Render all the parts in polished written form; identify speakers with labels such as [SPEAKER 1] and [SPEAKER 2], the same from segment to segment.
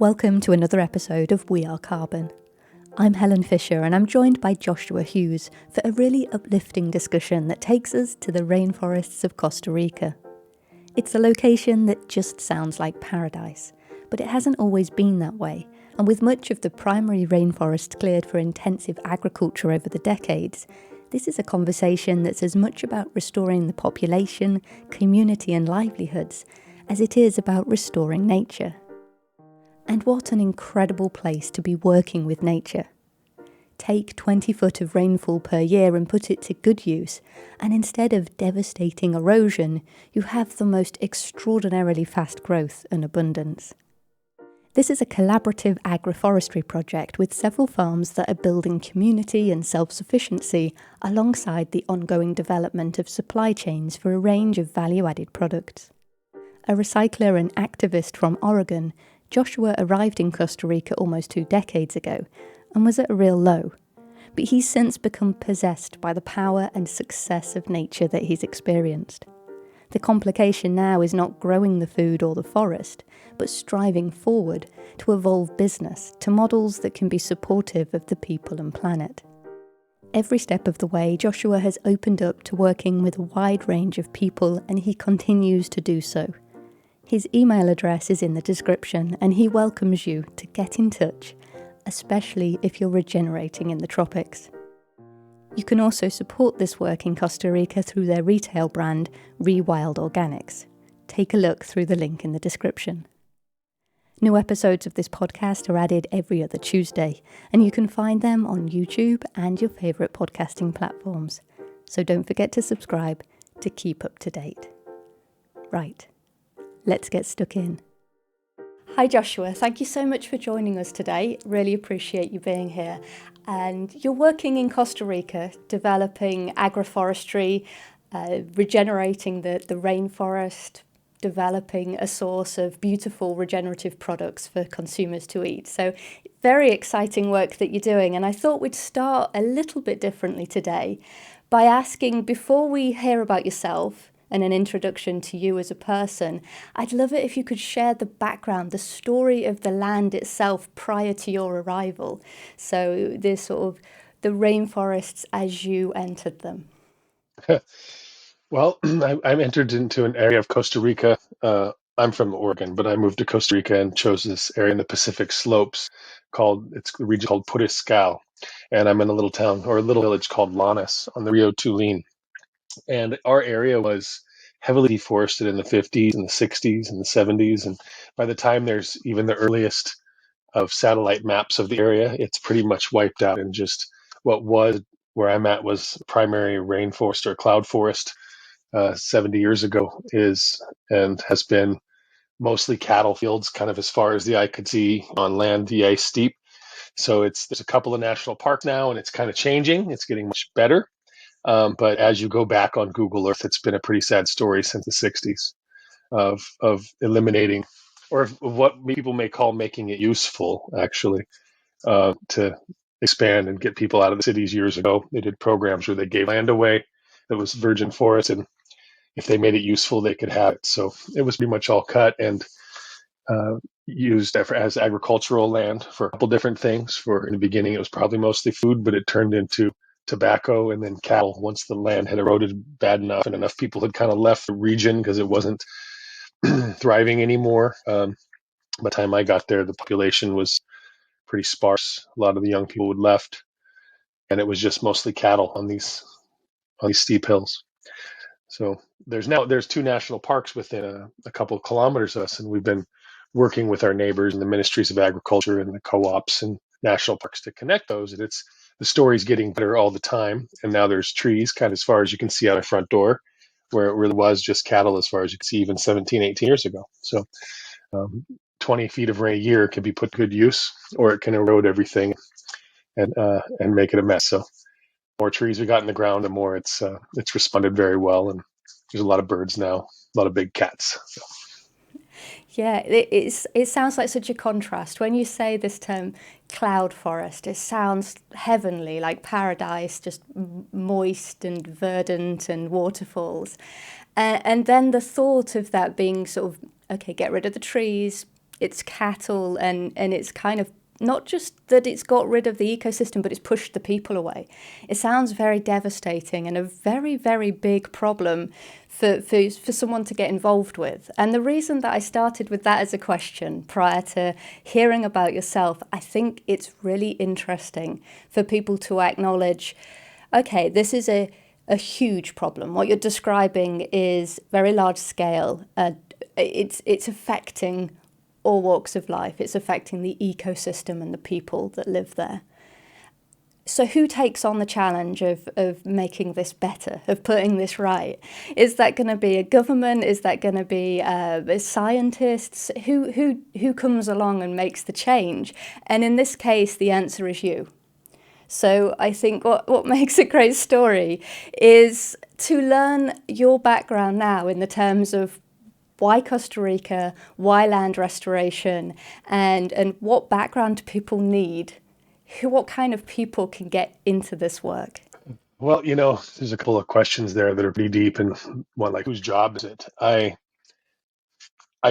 [SPEAKER 1] Welcome to another episode of We Are Carbon. I'm Helen Fisher and I'm joined by Joshua Hughes for a really uplifting discussion that takes us to the rainforests of Costa Rica. It's a location that just sounds like paradise, but it hasn't always been that way, and with much of the primary rainforest cleared for intensive agriculture over the decades, this is a conversation that's as much about restoring the population, community and livelihoods as it is about restoring nature. And what an incredible place to be working with nature. Take 20 foot of rainfall per year and put it to good use, and instead of devastating erosion, you have the most extraordinarily fast growth and abundance. This is a collaborative agroforestry project with several farms that are building community and self-sufficiency alongside the ongoing development of supply chains for a range of value-added products. A recycler and activist from Oregon, Joshua arrived in Costa Rica almost 2 decades ago and was at a real low, but he's since become possessed by the power and success of nature that he's experienced. The complication now is not growing the food or the forest, but striving forward to evolve business to models that can be supportive of the people and planet. Every step of the way, Joshua has opened up to working with a wide range of people, and he continues to do so. His email address is in the description and he welcomes you to get in touch, especially if you're regenerating in the tropics. You can also support this work in Costa Rica through their retail brand, Rewild Organics. Take a look through the link in the description. New episodes of this podcast are added every other Tuesday, and you can find them on YouTube and your favourite podcasting platforms. So don't forget to subscribe to keep up to date. Right. Let's get stuck in. Hi Joshua, thank you so much for joining us today. Really appreciate you being here. And you're working in Costa Rica, developing agroforestry, regenerating the rainforest, developing a source of beautiful regenerative products for consumers to eat. So very exciting work that you're doing. And I thought we'd start a little bit differently today by asking, before we hear about yourself, and an introduction to you as a person, I'd love it if you could share the background, the story of the land itself prior to your arrival. So this sort of the rainforests as you entered them.
[SPEAKER 2] Well, I entered into an area of Costa Rica. I'm from Oregon, but I moved to Costa Rica and chose this area in the Pacific Slopes it's the region called Puriscal. And I'm in a little town or a little village called Lanas on the Rio Tulin. And our area was heavily deforested in the 50s and the 60s and the 70s. And by the time there's even the earliest of satellite maps of the area, it's pretty much wiped out. And just what was where I'm at was primary rainforest or cloud forest 70 years ago has been mostly cattle fields, kind of as far as the eye could see on land, the ice steep. So there's a couple of national parks now, and it's kind of changing. It's getting much better. But as you go back on Google Earth, it's been a pretty sad story since the 60s of eliminating, or of what people may call making it useful, actually, to expand and get people out of the cities years ago. They did programs where they gave land away that was virgin forest, and if they made it useful, they could have it. So it was pretty much all cut and used as agricultural land for a couple different things. In the beginning, it was probably mostly food, but it turned into tobacco and then cattle once the land had eroded bad enough and enough people had kind of left the region because it wasn't thriving anymore. By the time I got there, the population was pretty sparse. A lot of the young people had left, and it was just mostly cattle on these steep hills. So there's 2 national parks within a couple of kilometers of us, and we've been working with our neighbors and the ministries of agriculture and the co-ops and national parks to connect those. And the story's getting better all the time. And now there's trees kind of as far as you can see out our front door, where it really was just cattle as far as you can see even 17, 18 years ago. So 20 feet of rain a year can be put to good use, or it can erode everything and make it a mess. So the more trees we got in the ground, the more it's responded very well. And there's a lot of birds now, a lot of big cats. So.
[SPEAKER 1] Yeah, it sounds like such a contrast. When you say this term cloud forest, it sounds heavenly, like paradise, just moist and verdant and waterfalls. And then the thought of that being sort of, okay, get rid of the trees, its cattle, and it's kind of not just that it's got rid of the ecosystem, but it's pushed the people away. It sounds very devastating and a very, very big problem for someone to get involved with. And the reason that I started with that as a question prior to hearing about yourself, I think it's really interesting for people to acknowledge, okay, this is a huge problem. What you're describing is very large scale. It's affecting all walks of life. It's affecting the ecosystem and the people that live there. So who takes on the challenge of making this better, of putting this right? Is that going to be a government? Is that going to be scientists? Who comes along and makes the change? And in this case, the answer is you. So I think what makes a great story is to learn your background now in the terms of why Costa Rica, why land restoration, and what background do people need? What kind of people can get into this work?
[SPEAKER 2] Well, there's a couple of questions there that are pretty deep, and one like, whose job is it? I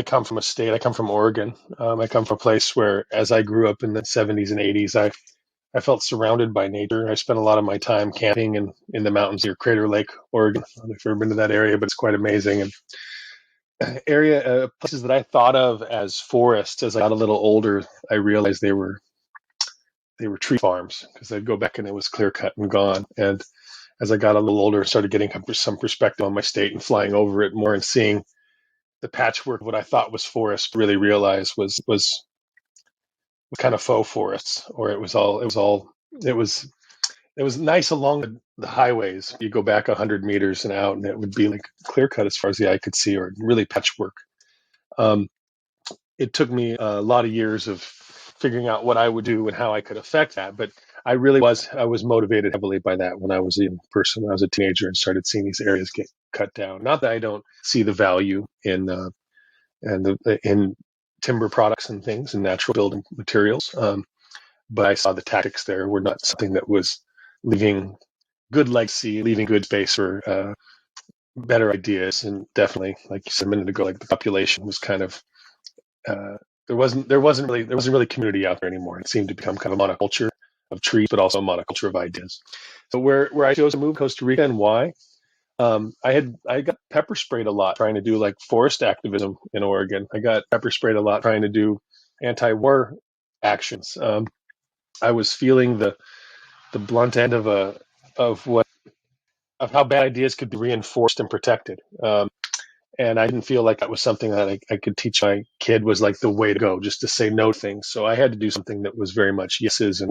[SPEAKER 2] come from I come from Oregon. I come from a place where, as I grew up in the 70s and 80s, I felt surrounded by nature. I spent a lot of my time camping in the mountains near Crater Lake, Oregon. I don't know if you've ever been to that area, but it's quite amazing. And places that I thought of as forests, as I got a little older, I realized they were tree farms, because I'd go back and it was clear cut and gone. And as I got a little older, I started getting some perspective on my state and flying over it more and seeing the patchwork of what I thought was forest, really realized was kind of faux forests, or it was nice along the highways. You go back 100 meters and out, and it would be like clear cut as far as the eye could see, or really patchwork. It took me a lot of years of figuring out what I would do and how I could affect that. But I was motivated heavily by that when I was a young person, when I was a teenager, and started seeing these areas get cut down. Not that I don't see the value in timber products and things and natural building materials, but I saw the tactics there were not something that was leaving good legacy, leaving good space for better ideas. And definitely, like you said a minute ago, like the population was kind of there wasn't really community out there anymore. It seemed to become kind of a monoculture of trees, but also a monoculture of ideas. So where I chose to move, Costa Rica, and why? I got pepper sprayed a lot trying to do like forest activism in Oregon. I got pepper sprayed a lot trying to do anti-war actions. I was feeling the blunt end of how bad ideas could be reinforced and protected. And I didn't feel like that was something that I could teach my kid was like the way to go, just to say no to things. So I had to do something that was very much yeses, and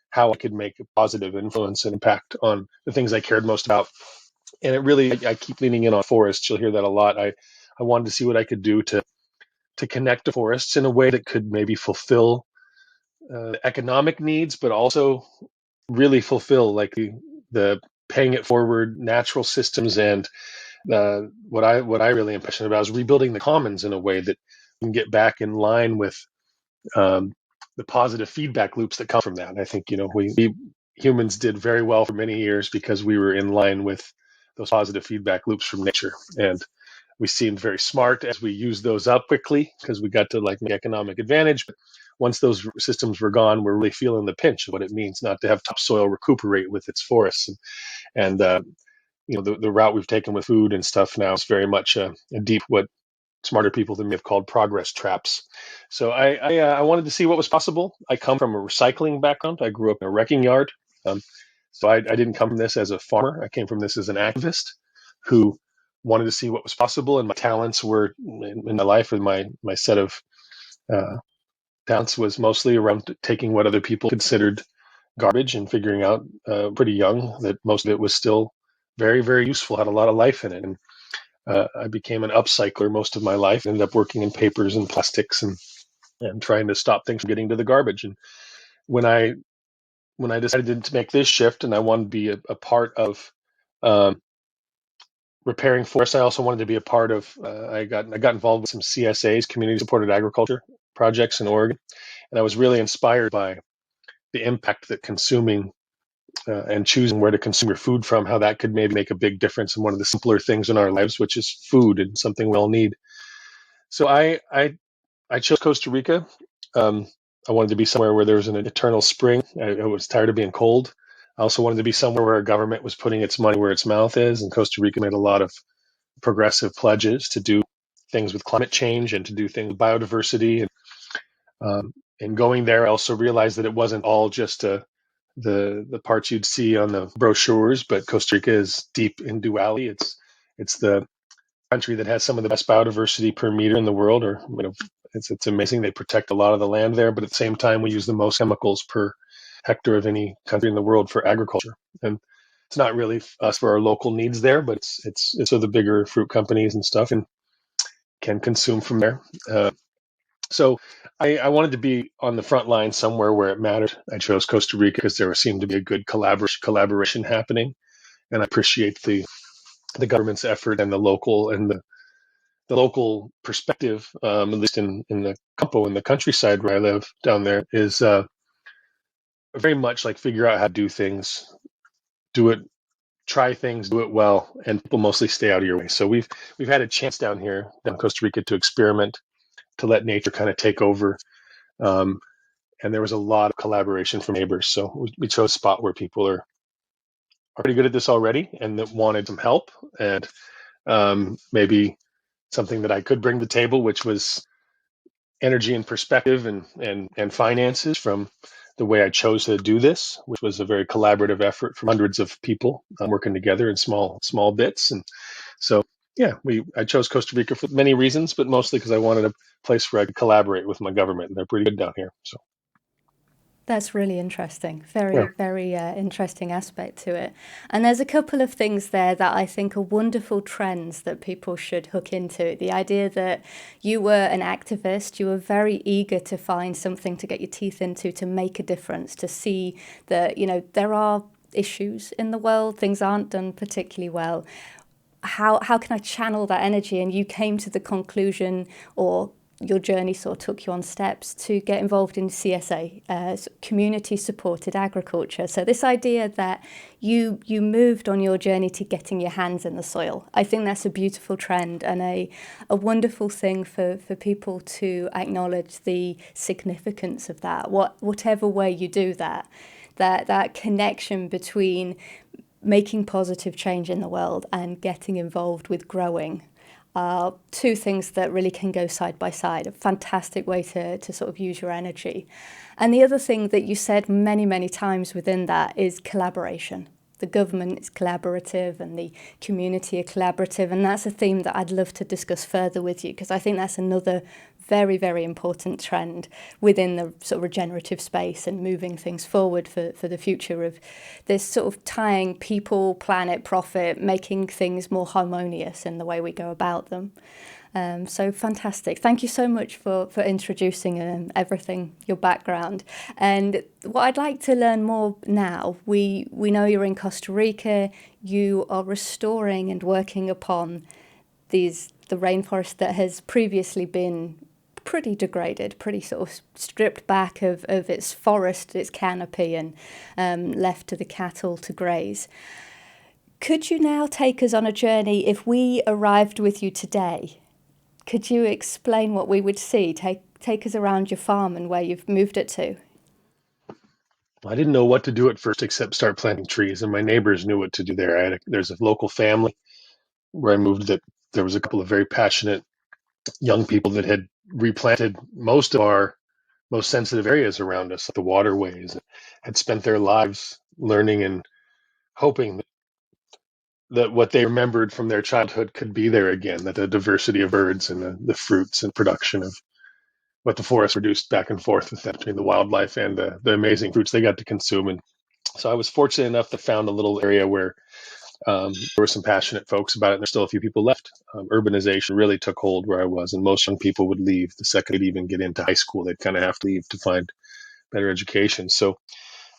[SPEAKER 2] how I could make a positive influence and impact on the things I cared most about. And it really, I keep leaning in on forests. You'll hear that a lot. I wanted to see what I could do to connect to forests in a way that could maybe fulfill economic needs, but also really fulfill like the paying it forward natural systems. And what I really am passionate about is rebuilding the commons in a way that we can get back in line with the positive feedback loops that come from that. And I think we humans did very well for many years because we were in line with those positive feedback loops from nature, and we seemed very smart as we used those up quickly because we got to like make economic advantage. But once those systems were gone, we're really feeling the pinch of what it means not to have topsoil recuperate with its forests. And the route we've taken with food and stuff now is very much a deep, what smarter people than me have called progress traps. So I wanted to see what was possible. I come from a recycling background. I grew up in a wrecking yard. So I didn't come from this as a farmer. I came from this as an activist who wanted to see what was possible. And my talents were in my life, and my set of talents was mostly around taking what other people considered garbage and figuring out pretty young that most of it was still very, very useful, had a lot of life in it. And I became an upcycler most of my life, ended up working in papers and plastics and trying to stop things from getting to the garbage. And when I decided to make this shift and I wanted to be a part of repairing forests, I also wanted to be a part of, I got involved with some CSAs, community supported agriculture projects in Oregon. And I was really inspired by the impact that consuming and choosing where to consume your food from, how that could maybe make a big difference in one of the simpler things in our lives, which is food and something we all need. So I I chose Costa Rica. Um, I wanted to be somewhere where there was an eternal spring. I was tired of being cold. I also wanted to be somewhere where a government was putting its money where its mouth is, and Costa Rica made a lot of progressive pledges to do things with climate change and to do things with biodiversity. And going there, I also realized that it wasn't all just the parts you'd see on the brochures, but Costa Rica is deep in duality. It's the country that has some of the best biodiversity per meter in the world, or it's amazing. They protect a lot of the land there, but at the same time, we use the most chemicals per hectare of any country in the world for agriculture. And it's not really us for our local needs there, but it's for the bigger fruit companies and stuff, and can consume from there. So I wanted to be on the front line somewhere where it mattered. I chose Costa Rica because there seemed to be a good collaboration happening, and I appreciate the government's effort and the local perspective, at least in the Campo, in the countryside where I live down there, is very much like figure out how to do things, do it, try things, do it well, and people mostly stay out of your way. So we've had a chance down here, down in Costa Rica, to experiment, to let nature kind of take over. And there was a lot of collaboration from neighbors. So we chose a spot where people are pretty good at this already and that wanted some help, and maybe something that I could bring to the table, which was energy and perspective and finances from the way I chose to do this, which was a very collaborative effort from hundreds of people working together in small bits. And so, yeah, I chose Costa Rica for many reasons, but mostly because I wanted a place where I could collaborate with my government, and they're pretty good down here. So,
[SPEAKER 1] That's really interesting.
[SPEAKER 2] yeah.
[SPEAKER 1] Very, very interesting aspect to it. And there's a couple of things there that I think are wonderful trends that people should hook into. The idea that you were an activist, you were very eager to find something to get your teeth into, to make a difference, to see that, there are issues in the world, things aren't done particularly well. How can I channel that energy? And you came to the conclusion, or your journey sort of took you on steps to get involved in CSA, community supported agriculture. So this idea that you moved on your journey to getting your hands in the soil, I think that's a beautiful trend and a wonderful thing for people to acknowledge the significance of that. Whatever way you do that connection between making positive change in the world and getting involved with growing are two things that really can go side by side. A fantastic way to sort of use your energy. And the other thing that you said many, many times within that is collaboration. The government is collaborative and the community are collaborative. And that's a theme that I'd love to discuss further with you, because I think that's another very, very important trend within the sort of regenerative space and moving things forward for the future of this sort of tying people, planet, profit, making things more harmonious in the way we go about them. So fantastic. Thank you so much for introducing everything, your background. And what I'd like to learn more now, we know you're in Costa Rica, you are restoring and working upon the rainforest that has previously been pretty degraded, pretty sort of stripped back of its forest, its canopy, and left to the cattle to graze. Could you now take us on a journey? If we arrived with you today, could you explain what we would see? Take us around your farm and where you've moved it to.
[SPEAKER 2] I didn't know what to do at first except start planting trees, and my neighbors knew what to do there. There's a local family where I moved that there was a couple of very passionate young people that had replanted most of our most sensitive areas around us, like the waterways, had spent their lives learning and hoping that what they remembered from their childhood could be there again, that the diversity of birds and the fruits and production of what the forest produced back and forth with that, between the wildlife and the amazing fruits they got to consume. And so I was fortunate enough to found a little area where there were some passionate folks about it, and there's still a few people left. Urbanization really took hold where I was, and most young people would leave the second they'd even get into high school. They'd kind of have to leave to find better education. So,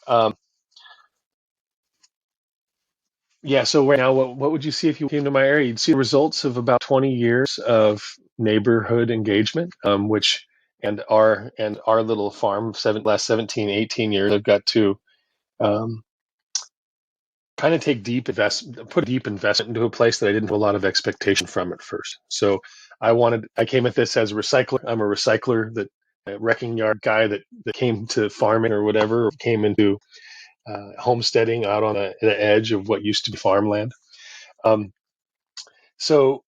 [SPEAKER 2] um, yeah. So right now, what would you see if you came to my area? You'd see the results of about 20 years of neighborhood engagement, which and our little farm, last 17, 18 years, I've got to um, kind of put deep investment into a place that I didn't have a lot of expectation from at first. So I came at this as a recycler. I'm a recycler, that a wrecking yard guy that came to farming or whatever, or came into homesteading out on the edge of what used to be farmland. Um, so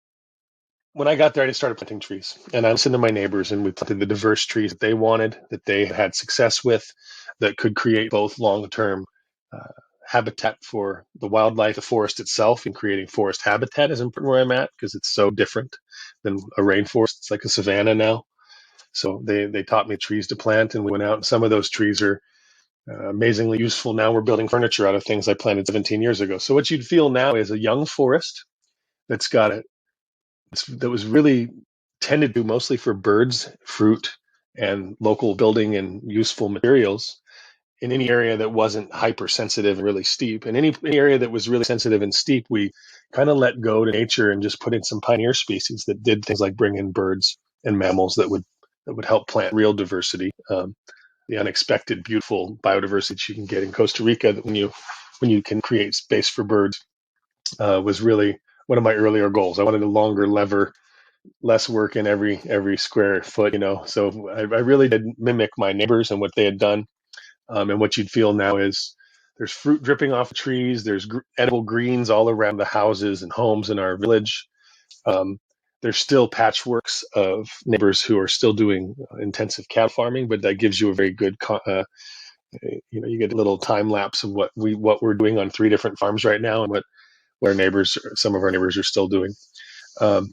[SPEAKER 2] when I got there, I just started planting trees, and I listened to my neighbors, and we planted the diverse trees that they wanted, that they had success with, that could create both long-term uh, habitat for the wildlife, the forest itself, and creating forest habitat is important where I'm at because it's so different than a rainforest. It's like a savanna now. So they taught me trees to plant, and we went out, and some of those trees are amazingly useful. Now we're building furniture out of things I planted 17 years ago. So what you'd feel now is a young forest that's got a that was really tended to mostly for birds, fruit, and local building and useful materials in any area that wasn't hypersensitive and really steep. And any area that was really sensitive and steep, we kind of let go to nature and just put in some pioneer species that did things like bring in birds and mammals that would help plant real diversity. The unexpected, beautiful biodiversity you can get in Costa Rica that when you can create space for birds was really one of my earlier goals. I wanted a longer lever, less work in every square foot, you know. So I really did mimic my neighbors and what they had done. And what you'd feel now is there's fruit dripping off trees. There's edible greens all around the houses and homes in our village. Um, there's still patchworks of neighbors who are still doing intensive cattle farming, but that gives you a very good, you know, you get a little time lapse of what we're doing on three different farms right now, and what our neighbors, some of our neighbors, are still doing. Um,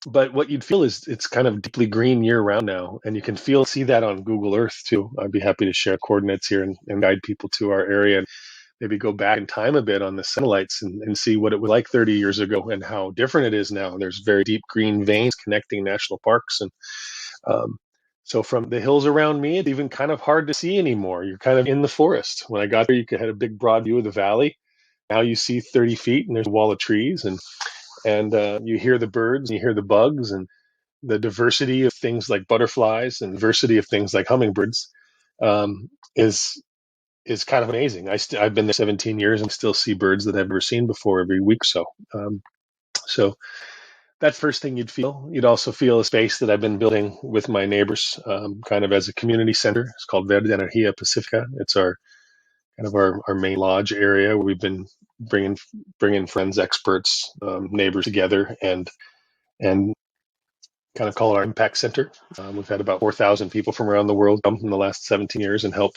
[SPEAKER 2] but what you'd feel is it's kind of deeply green year round now, and you can see that on Google Earth too. I'd be happy to share coordinates here and guide people to our area, and maybe go back in time a bit on the satellites and see what it was like 30 years ago and how different it is now. There's very deep green veins connecting national parks, and um, so from the hills around me, it's even kind of hard to see anymore. You're kind of in the forest. When I got there, you could have a big broad view of the valley. Now you see 30 feet, and there's a wall of trees, and you hear the birds, and you hear the bugs, and the diversity of things like butterflies and diversity of things like hummingbirds um, is kind of amazing. I've been there 17 years and still see birds that I've never seen before every week. So that's the first thing you'd feel. You'd also feel a space that I've been building with my neighbors, kind of as a community center. It's called Verde Energia Pacifica. It's our kind of our main lodge area where we've been bringing friends, experts, neighbors together, and kind of call it our impact center. We've had about 4,000 people from around the world come in the last 17 years and help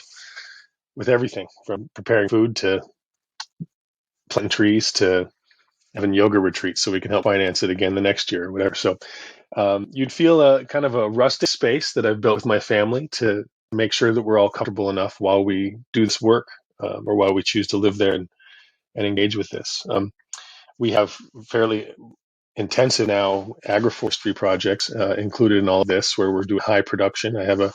[SPEAKER 2] with everything from preparing food to planting trees to having yoga retreats so we can help finance it again the next year or whatever. So you'd feel a kind of a rustic space that I've built with my family to make sure that we're all comfortable enough while we do this work, or while we choose to live there and engage with this. We have fairly intensive now agroforestry projects included in all of this, where we're doing high production. I have a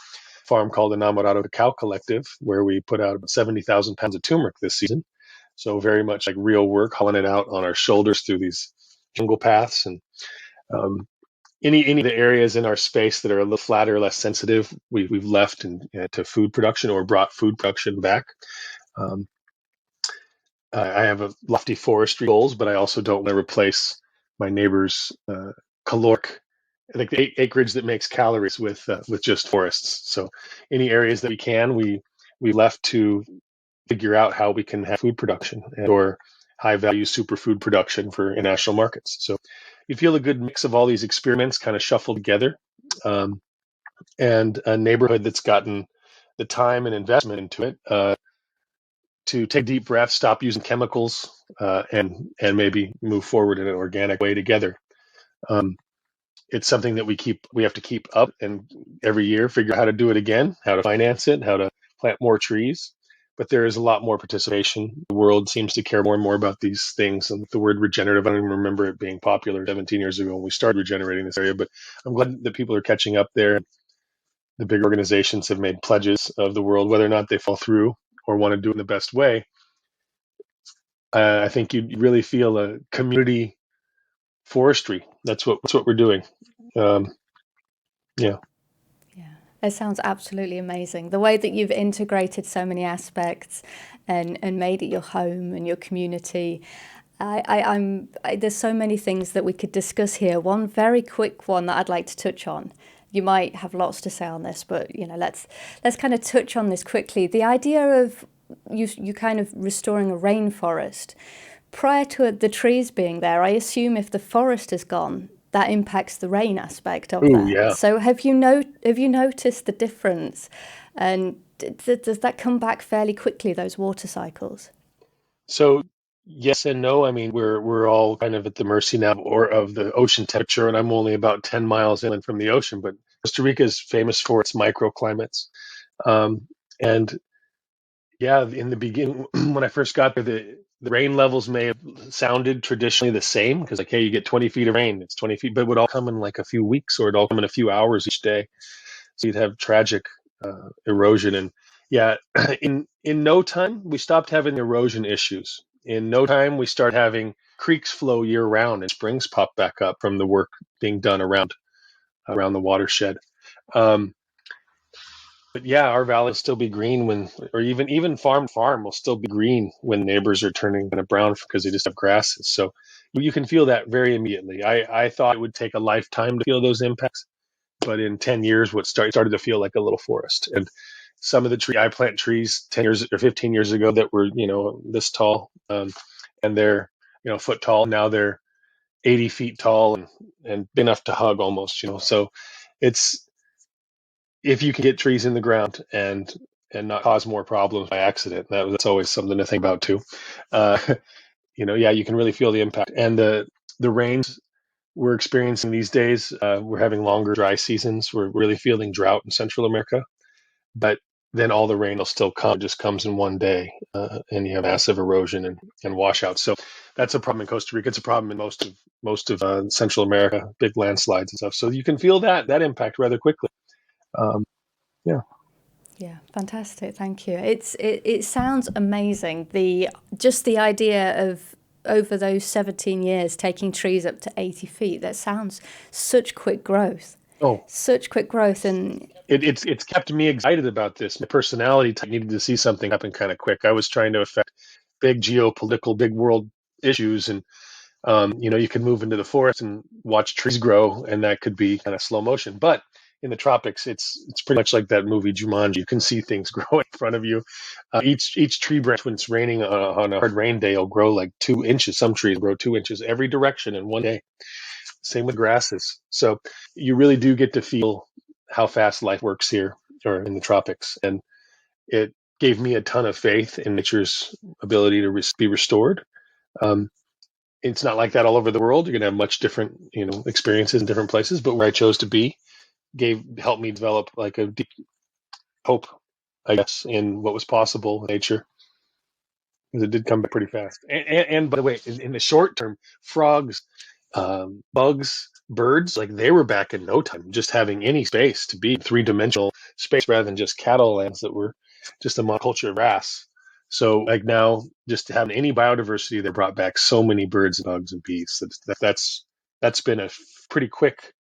[SPEAKER 2] farm called the Namorado Cacao Collective, where we put out about 70,000 pounds of turmeric this season. So very much like real work, hauling it out on our shoulders through these jungle paths. And um, any of the areas in our space that are a little flatter, less sensitive, we've left to food production or brought food production back. Um, I have a lofty forestry goals, but I also don't want to replace my neighbor's caloric, like the acreage that makes calories with just forests. So any areas that we can, we left to figure out how we can have food production or high value superfood production for international markets. So you feel a good mix of all these experiments kind of shuffled together, um, and a neighborhood that's gotten the time and investment into it to take a deep breath, stop using chemicals, and maybe move forward in an organic way together. Um, it's something that we have to keep up, and every year figure out how to do it again, how to finance it, how to plant more trees. But there is a lot more participation. The world seems to care more and more about these things. And the word regenerative, I don't even remember it being popular 17 years ago when we started regenerating this area. But I'm glad that people are catching up there. The big organizations have made pledges of the world, whether or not they fall through or want to do it in the best way. I think you really feel a community forestry. That's what we're doing. Um, yeah.
[SPEAKER 1] Yeah, it sounds absolutely amazing. The way that you've integrated so many aspects and made it your home and your community. There's so many things that we could discuss here. One very quick one that I'd like to touch on. You might have lots to say on this, but let's kind of touch on this quickly. The idea of you kind of restoring a rainforest prior to the trees being there. I assume if the forest is gone, that impacts the rain aspect of
[SPEAKER 2] Oh
[SPEAKER 1] that.
[SPEAKER 2] yeah.
[SPEAKER 1] So have you noticed the difference, and does that come back fairly quickly? Those water cycles.
[SPEAKER 2] So yes and no. I mean, we're all kind of at the mercy now or of the ocean temperature, and I'm only about 10 miles inland from the ocean. But Costa Rica is famous for its microclimates. And yeah, in the beginning, when I first got there, the rain levels may have sounded traditionally the same because, like, hey, you get 20 feet of rain, it's 20 feet, but it would all come in like a few weeks or it'd all come in a few hours each day. So you'd have tragic erosion. And yeah, in no time, we stopped having erosion issues. In no time, we start having creeks flow year round and springs pop back up from the work being done around the watershed. Um, but yeah, our valley will still be green when, or even farm will still be green when neighbors are turning kind of brown because they just have grasses. So you can feel that very immediately. I thought it would take a lifetime to feel those impacts, but in 10 years, started to feel like a little forest. And some of the I plant trees 10 years or 15 years ago that were, this tall, and they're, a foot tall. Now they're 80 feet tall and big enough to hug almost, so it's, if you can get trees in the ground and not cause more problems by accident, that's always something to think about too. Uh, yeah, you can really feel the impact. And the rains we're experiencing these days, we're having longer dry seasons. We're really feeling drought in Central America, but then all the rain will still come. It just comes in one day, and you have massive erosion and washouts. So that's a problem in Costa Rica. It's a problem in most of Central America, big landslides and stuff. So you can feel that impact rather quickly. Um, yeah.
[SPEAKER 1] Yeah, fantastic. Thank you. It sounds amazing. Just the idea of over those 17 years taking trees up to 80 feet. That sounds such quick growth.
[SPEAKER 2] Oh,
[SPEAKER 1] Such quick growth and
[SPEAKER 2] it's kept me excited about this. My personality type needed to see something happen kind of quick. I was trying to affect big geopolitical, big world issues, and you can move into the forest and watch trees grow, and that could be kind of slow motion. But in the tropics, it's pretty much like that movie Jumanji. You can see things grow in front of you. Each tree branch, when it's raining on a hard rain day, will grow like 2 inches. Some trees grow 2 inches every direction in one day. Same with grasses. So you really do get to feel how fast life works here or in the tropics, and it gave me a ton of faith in nature's ability to be restored. Um, it's not like that all over the world. You're going to have much different, experiences in different places. But where I chose to be helped me develop like a deep hope, I guess, in what was possible in nature. Because it did come back pretty fast. And by the way, in the short term, frogs, bugs, birds, like they were back in no time. Just having any space to be in 3-dimensional space rather than just cattle lands that were just a monoculture of grass. So like now, just having any biodiversity, they brought back so many birds, bugs, and bees. That's been a pretty quick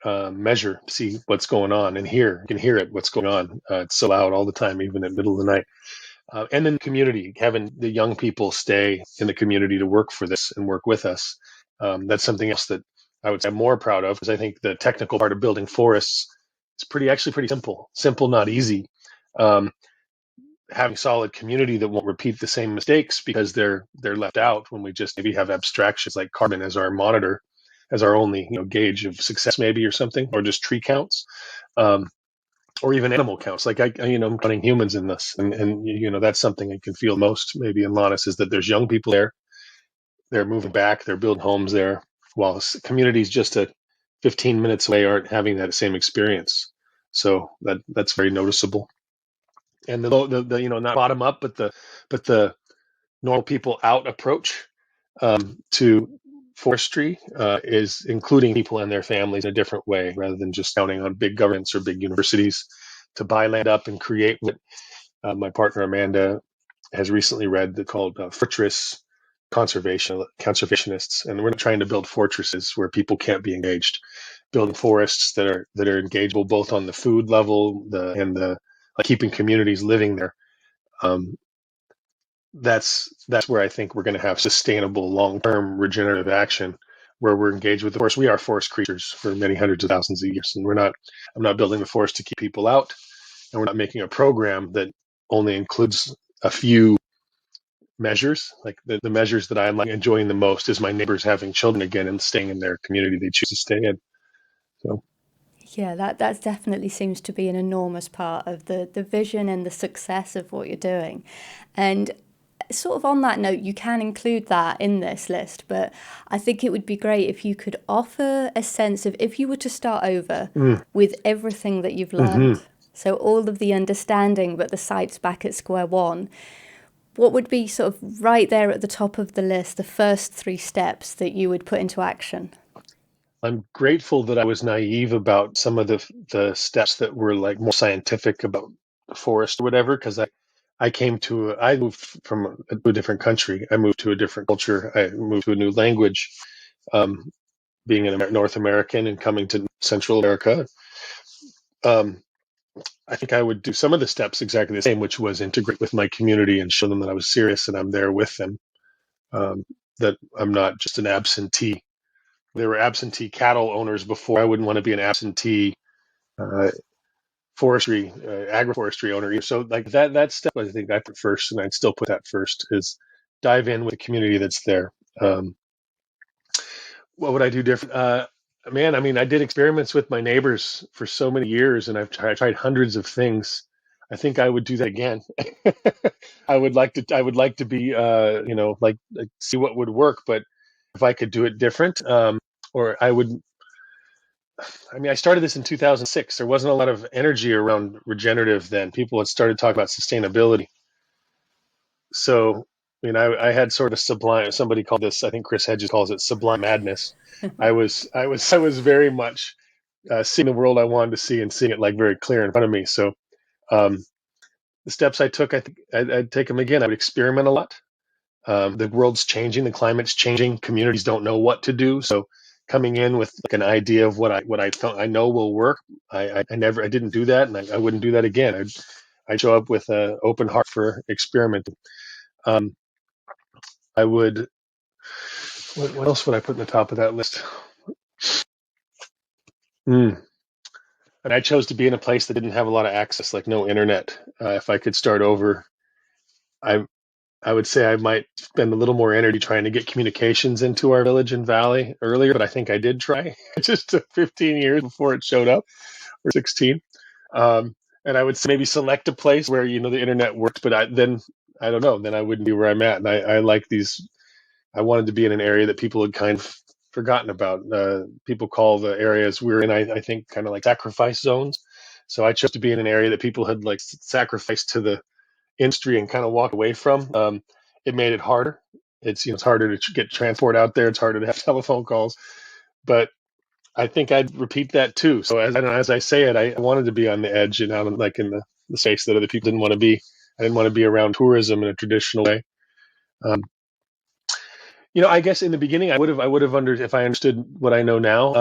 [SPEAKER 2] measure to see what's going on. And here, you can hear it, what's going on. It's so loud all the time, even in the middle of the night. And then community, having the young people stay in the community to work for this and work with us. That's something else that I would say I'm more proud of, because I think the technical part of building forests is actually pretty simple. Simple, not easy. Um, Having solid community that won't repeat the same mistakes because they're left out when we just maybe have abstractions like carbon as our monitor, as our only gauge of success maybe, or something, or just tree counts. Um, or even animal counts. Like I'm counting humans in this, and that's something I can feel most maybe in Lannis, is that there's young people there. They're moving back. They're building homes there, while communities just 15 minutes away aren't having that same experience. So that's very noticeable. And the not bottom up, but the normal people out approach to forestry is including people and their families in a different way, rather than just counting on big governments or big universities to buy land up and create what my partner Amanda has recently read called Fortress Conservationists, and we're not trying to build fortresses where people can't be engaged. Building forests that are engageable both on the food level, and the like, keeping communities living there. Um, that's where I think we're going to have sustainable, long-term regenerative action, where we're engaged with the forest. We are forest creatures for many hundreds of thousands of years, and I'm not building the forest to keep people out, and we're not making a program that only includes a few measures. Like the measures that I'm like enjoying the most is my neighbors having children again and staying in their community they choose to stay in. So,
[SPEAKER 1] Yeah, that definitely seems to be an enormous part of the vision and the success of what you're doing. And sort of on that note, you can include that in this list, but I think it would be great if you could offer a sense of if you were to start over
[SPEAKER 2] mm,
[SPEAKER 1] with everything that you've
[SPEAKER 2] hmm
[SPEAKER 1] learned. So all of the understanding, but the site's back at square one. What would be sort of right there at the top of the list, the first three steps that you would put into action?
[SPEAKER 2] I'm grateful that I was naive about some of the steps that were like more scientific about the forest or whatever, because I moved from a different country. I moved to a different culture. I moved to a new language, um, being an North American and coming to Central America. Um, I think I would do some of the steps exactly the same, which was integrate with my community and show them that I was serious and I'm there with them, that I'm not just an absentee. There were absentee cattle owners before. I wouldn't want to be an absentee uh, agroforestry owner. So like that step, I think I put first, and I'd still put that first, is dive in with the community that's there. Um, what would I do different? Man, I mean, I did experiments with my neighbors for so many years, and I tried hundreds of things. I think I would do that again. I would like to be, like see what would work, but if I could do it different, or I would. I mean, I started this in 2006. There wasn't a lot of energy around regenerative then. People had started talking about sustainability. So, I had sort of sublime. Somebody called this. I think Chris Hedges calls it sublime madness. I was very much seeing the world I wanted to see and seeing it like very clear in front of me. So, um, the steps I took, I think I'd take them again. I would experiment a lot. The world's changing, the climate's changing. Communities don't know what to do. So, coming in with like an idea of what I thought I know will work, I didn't do that, and I wouldn't do that again. I'd show up with an open heart for experimenting. Um, I would. What else would I put in the top of that list? Mm. And I chose to be in a place that didn't have a lot of access, like no internet. If I could start over, I I would say I might spend a little more energy trying to get communications into our village and valley earlier, but I think I did try. It just took 15 years before it showed up, or 16. Um, and I would maybe select a place where the internet worked, but then I don't know. Then I wouldn't be where I'm at. And I like these. I wanted to be in an area that people had kind of forgotten about. People call the areas we're in, I think, kind of like sacrifice zones. So I chose to be in an area that people had like sacrificed to the industry and kind of walked away from. It made it harder. It's harder to get transport out there. It's harder to have telephone calls. But I think I'd repeat that too. So as I say it, I wanted to be on the edge and out like in the space that other people didn't want to be. I didn't want to be around tourism in a traditional way. Um, I guess in the beginning, I would have if I understood what I know now.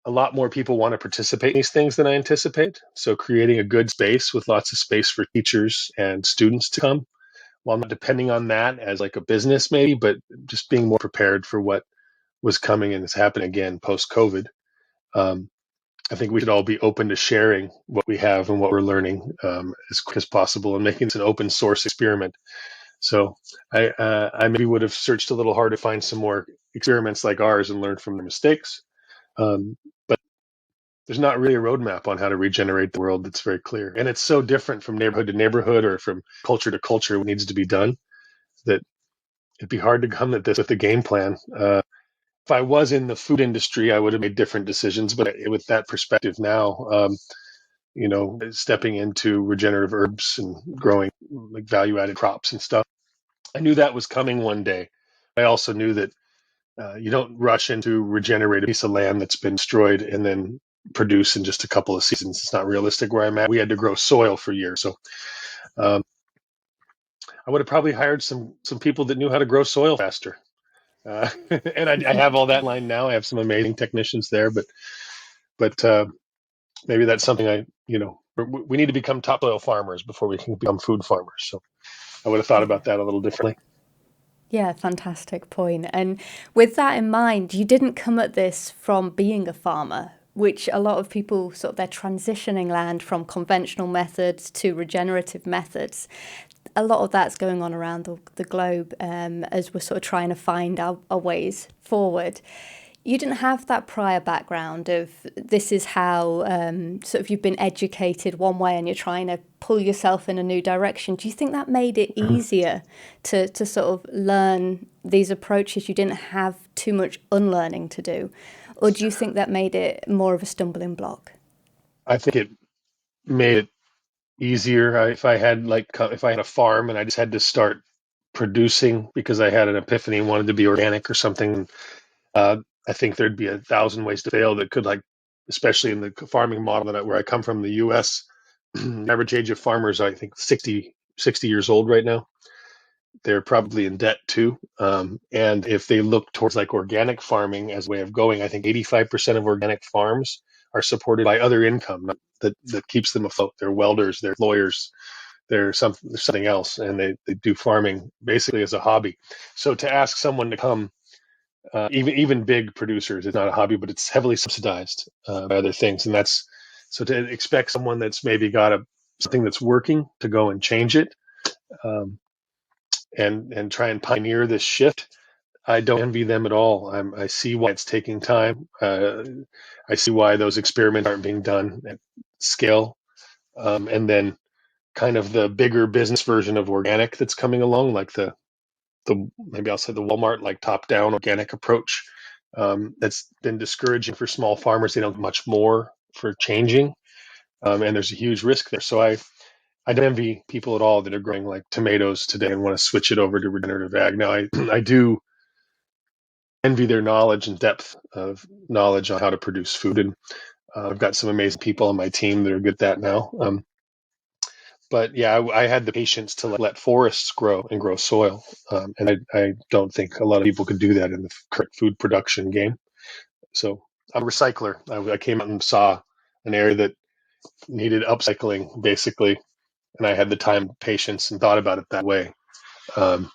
[SPEAKER 2] A lot more people want to participate in these things than I anticipate. So creating a good space with lots of space for teachers and students to come, while not depending on that as like a business maybe, but just being more prepared for what was coming and is happening again post COVID. Um, I think we should all be open to sharing what we have and what we're learning as quick as possible and making this an open source experiment. So I maybe would have searched a little hard to find some more experiments like ours and learned from the mistakes. But there's not really a roadmap on how to regenerate the world that's very clear. And it's so different from neighborhood to neighborhood or from culture to culture what needs to be done that it'd be hard to come at this with a game plan. If I was in the food industry, I would have made different decisions. But with that perspective now, stepping into regenerative herbs and growing like value added crops and stuff, I knew that was coming one day. I also knew that you don't rush into regenerate a piece of land that's been destroyed and then produce in just a couple of seasons. It's not realistic where I'm at. We had to grow soil for years. So um, I would have probably hired some people that knew how to grow soil faster. And I have all that line now. I have some amazing technicians there, but maybe that's something we need to become topsoil farmers before we can become food farmers. So I would have thought about that a little differently.
[SPEAKER 1] Yeah, fantastic point. And with that in mind, you didn't come at this from being a farmer, which a lot of people sort of they're transitioning land from conventional methods to regenerative methods. A lot of that's going on around the globe as we're sort of trying to find our ways forward. You didn't have that prior background of this is how sort of you've been educated one way and you're trying to pull yourself in a new direction. Do you think that made it easier to sort of learn these approaches? You didn't have too much unlearning to do, or do you think that made it more of a stumbling block?
[SPEAKER 2] I think it made it easier. If I had a farm and I just had to start producing because I had an epiphany and wanted to be organic or something. Uh, I think there'd be 1,000 ways to fail that could, like, especially in the farming model where I come from, the U.S. The average age of farmers, I think, 60 years old right now. They're probably in debt too. And if they look towards like organic farming as a way of going, I think 85% of organic farms are supported by other income that keeps them afloat. They're welders, they're lawyers, they're something else, and they do farming basically as a hobby. So to ask someone to come, even big producers, it's not a hobby, but it's heavily subsidized by other things, and that's so to expect someone that's maybe got something that's working to go and change it, um, and try and pioneer this shift. I don't envy them at all. I see why it's taking time. I see why those experiments aren't being done at scale, and then kind of the bigger business version of organic that's coming along, like the maybe I'll say the Walmart like top down organic approach. That's been discouraging for small farmers. They don't have much more for changing, and there's a huge risk there. So I don't envy people at all that are growing like tomatoes today and want to switch it over to regenerative ag. Now I do envy their knowledge and depth of knowledge on how to produce food, and I've got some amazing people on my team that are good at that now. But yeah, I had the patience to let forests grow and grow soil, and I don't think a lot of people could do that in the current food production game. So I'm a recycler. I came out and saw an area that needed upcycling, basically, and I had the time, patience, and thought about it that way. Um,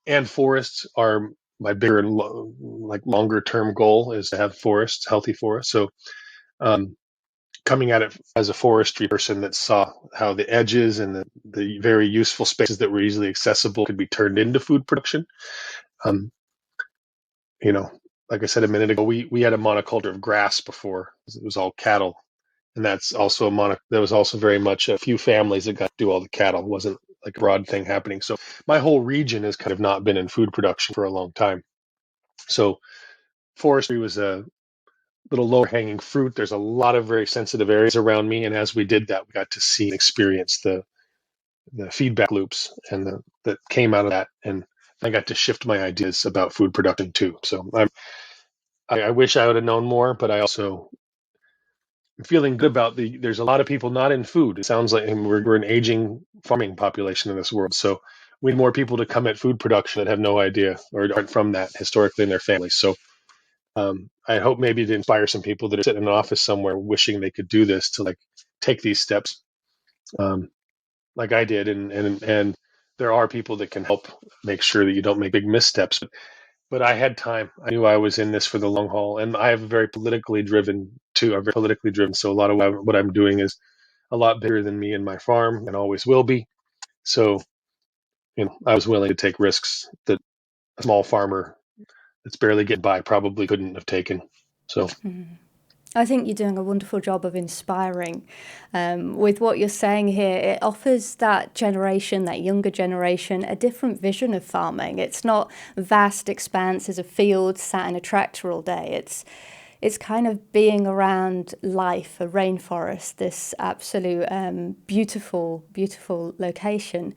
[SPEAKER 2] and forests are my bigger and like longer term goal is to have forests, healthy forests. So um, coming at it as a forestry person that saw how the edges and the very useful spaces that were easily accessible could be turned into food production. Um, you know, like I said a minute ago, we had a monoculture of grass before. It was all cattle. And that's also that was also very much a few families that got to do all the cattle. It wasn't like a broad thing happening. So my whole region has kind of not been in food production for a long time. So forestry was a little lower hanging fruit. There's a lot of very sensitive areas around me. And as we did that, we got to see and experience the feedback loops and that came out of that. And I got to shift my ideas about food production too. So I wish I would have known more, but I also am feeling good about there's a lot of people not in food. It sounds like we're an aging farming population in this world. So we need more people to come at food production that have no idea or aren't from that historically in their families. So I hope maybe to inspire some people that are sitting in an office somewhere wishing they could do this to like take these steps, like I did, and there are people that can help make sure that you don't make big missteps. But I had time. I knew I was in this for the long haul, and I have a very politically driven too. I'm very politically driven, so a lot of what I'm doing is a lot bigger than me and my farm, and always will be. So I was willing to take risks that a small farmer that's barely getting by probably couldn't have taken. So.
[SPEAKER 1] I think you're doing a wonderful job of inspiring. With what you're saying here, it offers that generation, that younger generation, a different vision of farming. It's not vast expanses of fields sat in a tractor all day. It's kind of being around life, a rainforest, this absolute beautiful, beautiful location.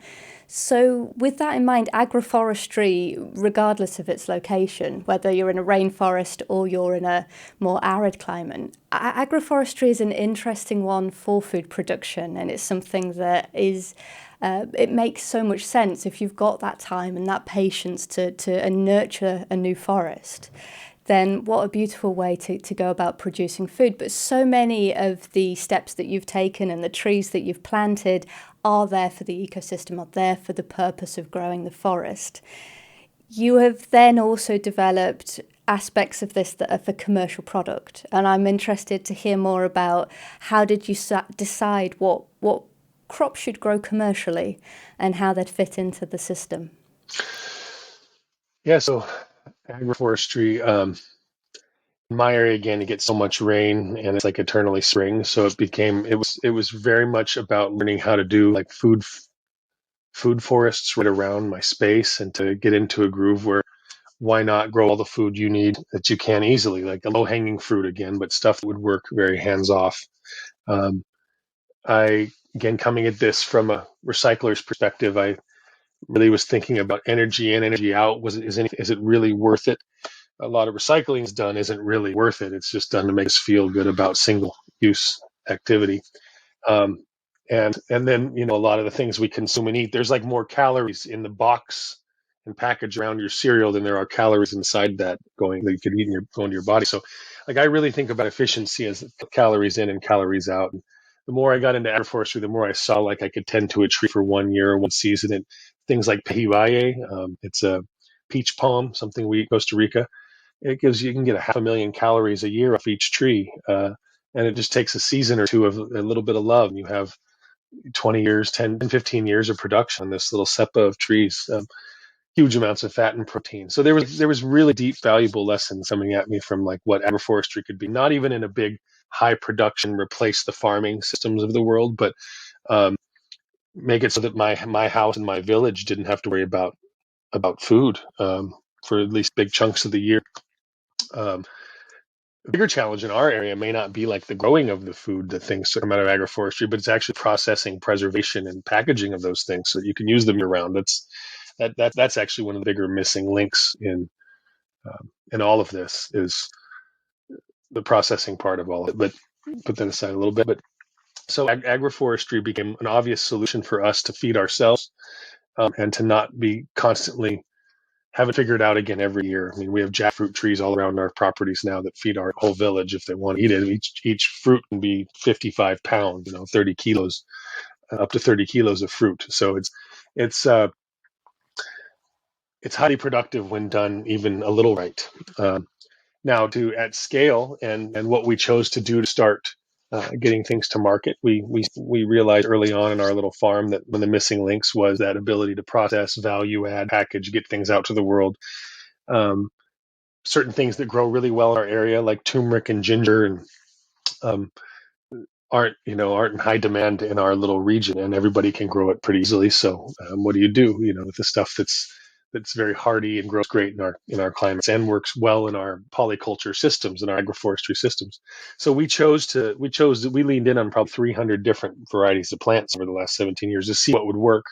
[SPEAKER 1] So with that in mind, agroforestry, regardless of its location, whether you're in a rainforest or you're in a more arid climate, agroforestry is an interesting one for food production, and it's something that is it makes so much sense if you've got that time and that patience to nurture a new forest. Then what a beautiful way to go about producing food. But so many of the steps that you've taken and the trees that you've planted are there for the ecosystem, are there for the purpose of growing the forest. You have then also developed aspects of this that are for commercial product, and I'm interested to hear more about how did you decide what crops should grow commercially and how they'd fit into the system.
[SPEAKER 2] Yeah, so agroforestry, in my area again, you get so much rain and it's like eternally spring. So it was very much about learning how to do like food forests right around my space and to get into a groove where why not grow all the food you need that you can easily, like the low hanging fruit again, but stuff that would work very hands off. Um, I again coming at this from a recycler's perspective, I really was thinking about energy in, energy out. Is it really worth it? A lot of recycling is done isn't really worth it. It's just done to make us feel good about single use activity. Um, and then a lot of the things we consume and eat, there's like more calories in the box and package around your cereal than there are calories inside that you could eat and going to your body. So like I really think about efficiency as calories in and calories out. And the more I got into agroforestry, the more I saw like I could tend to a tree for 1 year or 1 season. And things like paridise, it's a peach palm, something we eat in Costa Rica. You can get 500,000 calories a year off each tree. And it just takes a season or two of a little bit of love. And you have 20 years, 10, 15 years of production on this little cepa of trees, huge amounts of fat and protein. So there was really deep, valuable lessons coming at me from like what agroforestry could be, not even in a big high production, replace the farming systems of the world, but um, make it so that my house and my village didn't have to worry about food for at least big chunks of the year. Um, The bigger challenge in our area may not be like the growing of the food, the things that come out of agroforestry, but it's actually processing, preservation, and packaging of those things so that you can use them year round. That's actually one of the bigger missing links in all of this is the processing part of all of it. But put that aside a little bit. But so agroforestry became an obvious solution for us to feed ourselves and to not be constantly haven't figured out again every year. I mean, we have jackfruit trees all around our properties now that feed our whole village if they want to eat it. Each fruit can be 55 pounds, 30 kilos, up to 30 kilos of fruit. So it's uh, it's highly productive when done even a little right. Now, to at scale and what we chose to do to start getting things to market, we realized early on in our little farm that one of the missing links was that ability to process, value add, package, get things out to the world. Um, Certain things that grow really well in our area, like turmeric and ginger, and um, aren't in high demand in our little region, and everybody can grow it pretty easily. So, what do? With the stuff that's very hardy and grows great in our climates and works well in our polyculture systems and our agroforestry systems. So we leaned in on probably 300 different varieties of plants over the last 17 years to see what would work.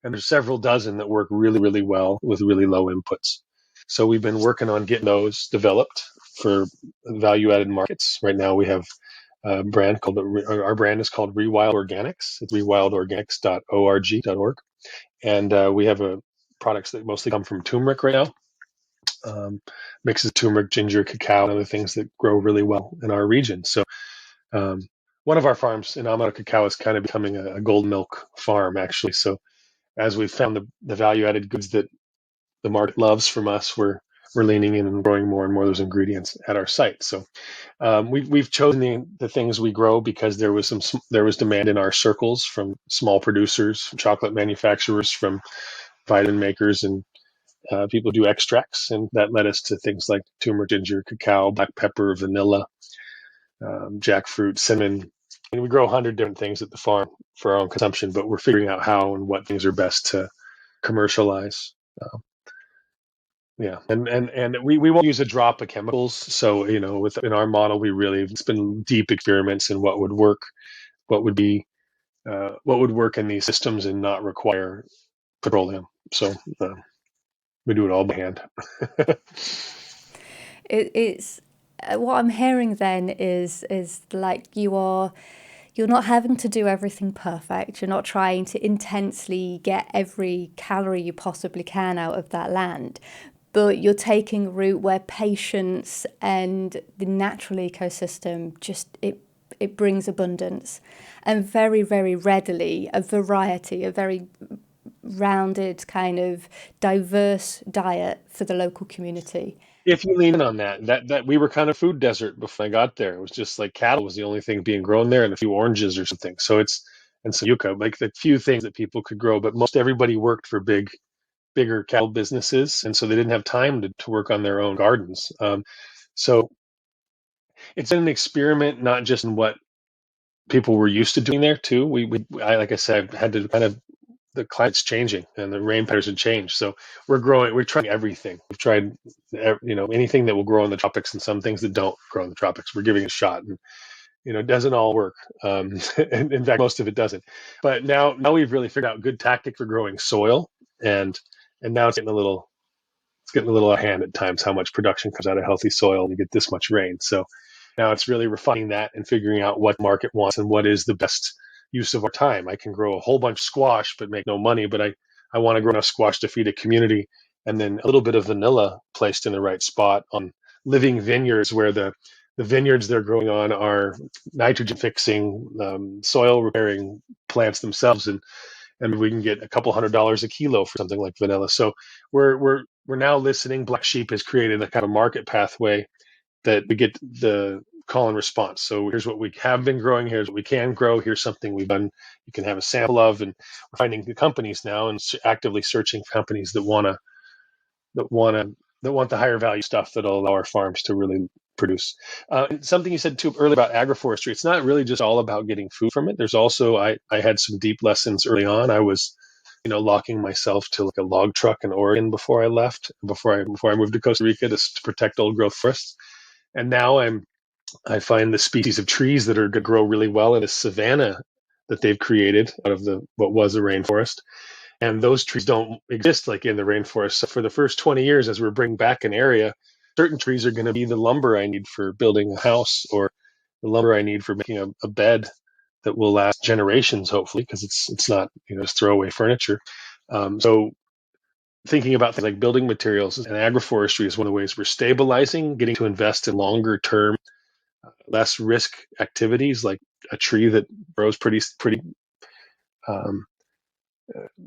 [SPEAKER 2] And there's several dozen that work really, really well with really low inputs. So we've been working on getting those developed for value-added markets. Right now we have a brand our brand is called Rewild Organics. It's rewildorganics.org. And we have products that mostly come from turmeric right now. Mixes turmeric, ginger, cacao, and other things that grow really well in our region. So um, one of our farms in Amaro Cacao is kind of becoming a gold milk farm, actually. So as we've found the value added goods that the market loves from us, we're leaning in and growing more and more of those ingredients at our site. So we've chosen the things we grow because there was demand in our circles from small producers, from chocolate manufacturers, from vitamin makers, and people do extracts, and that led us to things like turmeric, ginger, cacao, black pepper, vanilla, jackfruit, cinnamon. And we grow 100 different things at the farm for our own consumption, but we're figuring out how and what things are best to commercialize. Yeah, and we won't use a drop of chemicals. So in our model, it's been deep experiments in what would work, what would be what would work in these systems and not require petroleum. So we do it all by hand.
[SPEAKER 1] It's what I'm hearing then is like you're not having to do everything perfect. You're not trying to intensely get every calorie you possibly can out of that land, but you're taking a route where patience and the natural ecosystem just it brings abundance, and very, very readily a variety, a very rounded kind of diverse diet for the local community.
[SPEAKER 2] If you lean in on that we were kind of food desert before I got there. It was just like cattle was the only thing being grown there and a few oranges or something. So it's and so yucca, like the few things that people could grow, but most everybody worked for bigger cattle businesses, and so they didn't have time to work on their own gardens. So it's been an experiment, not just in what people were used to doing there too. Like I said, I've had to kind of the climate's changing and the rain patterns have changed. So we're trying everything. We've tried, anything that will grow in the tropics and some things that don't grow in the tropics. We're giving it a shot, and it doesn't all work. And in fact, most of it doesn't. But now we've really figured out good tactic for growing soil, and now it's getting a little out of hand at times how much production comes out of healthy soil and you get this much rain. So now it's really refining that and figuring out what the market wants and what is the best use of our time. I can grow a whole bunch of squash but make no money, but I want to grow enough squash to feed a community, and then a little bit of vanilla placed in the right spot on living vineyards where the vineyards they're growing on are nitrogen fixing, soil repairing plants themselves, and we can get a couple $100s a kilo for something like vanilla. So we're now listening. Black Sheep has created a kind of market pathway that we get the call and response. So here's what we have been growing. Here's what we can grow. Here's something we've done. You can have a sample of, and we're finding the companies now and actively searching for companies that want the higher value stuff that'll allow our farms to really produce. Something you said too earlier about agroforestry, it's not really just all about getting food from it. There's also, I had some deep lessons early on. I was, locking myself to like a log truck in Oregon before I left, before I moved to Costa Rica to protect old growth forests. And now I find the species of trees that are going to grow really well in a savanna that they've created out of what was a rainforest, and those trees don't exist like in the rainforest. So for the first 20 years, as we're bringing back an area, certain trees are going to be the lumber I need for building a house, or the lumber I need for making a bed that will last generations, hopefully, because it's not just throwaway furniture. So thinking about things like building materials and agroforestry is one of the ways we're stabilizing, getting to invest in longer term, less risk activities, like a tree that grows pretty um,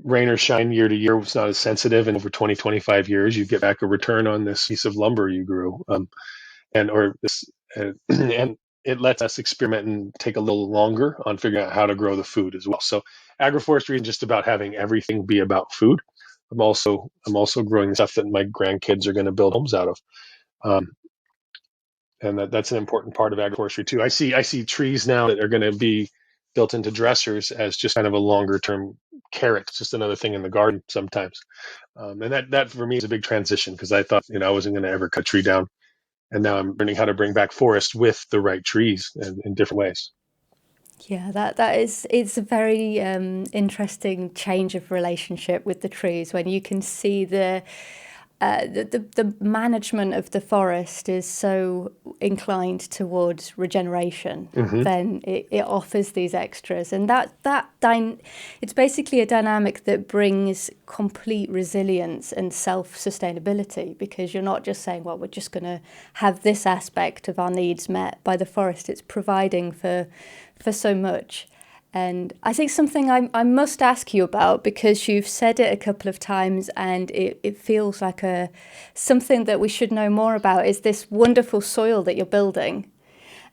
[SPEAKER 2] rain or shine year to year. It's not as sensitive, and over 20, 25 years, you get back a return on this piece of lumber you grew. And it lets us experiment and take a little longer on figuring out how to grow the food as well. So agroforestry isn't just about having everything be about food. I'm also growing stuff that my grandkids are going to build homes out of. Um, and that's an important part of agroforestry too. I see trees now that are going to be built into dressers as just kind of a longer term carrot. It's just another thing in the garden sometimes. And that for me is a big transition, because I thought I wasn't going to ever cut a tree down, and now I'm learning how to bring back forest with the right trees and in different ways.
[SPEAKER 1] Yeah, that is, it's a very interesting change of relationship with the trees when you can see the management of the forest is so inclined towards regeneration.
[SPEAKER 2] Hmm.
[SPEAKER 1] Then it offers these extras, and it's basically a dynamic that brings complete resilience and self-sustainability, because you're not just saying, well, we're just going to have this aspect of our needs met by the forest. It's providing for so much. And I think something I must ask you about, because you've said it a couple of times and it feels like something that we should know more about, is this wonderful soil that you're building.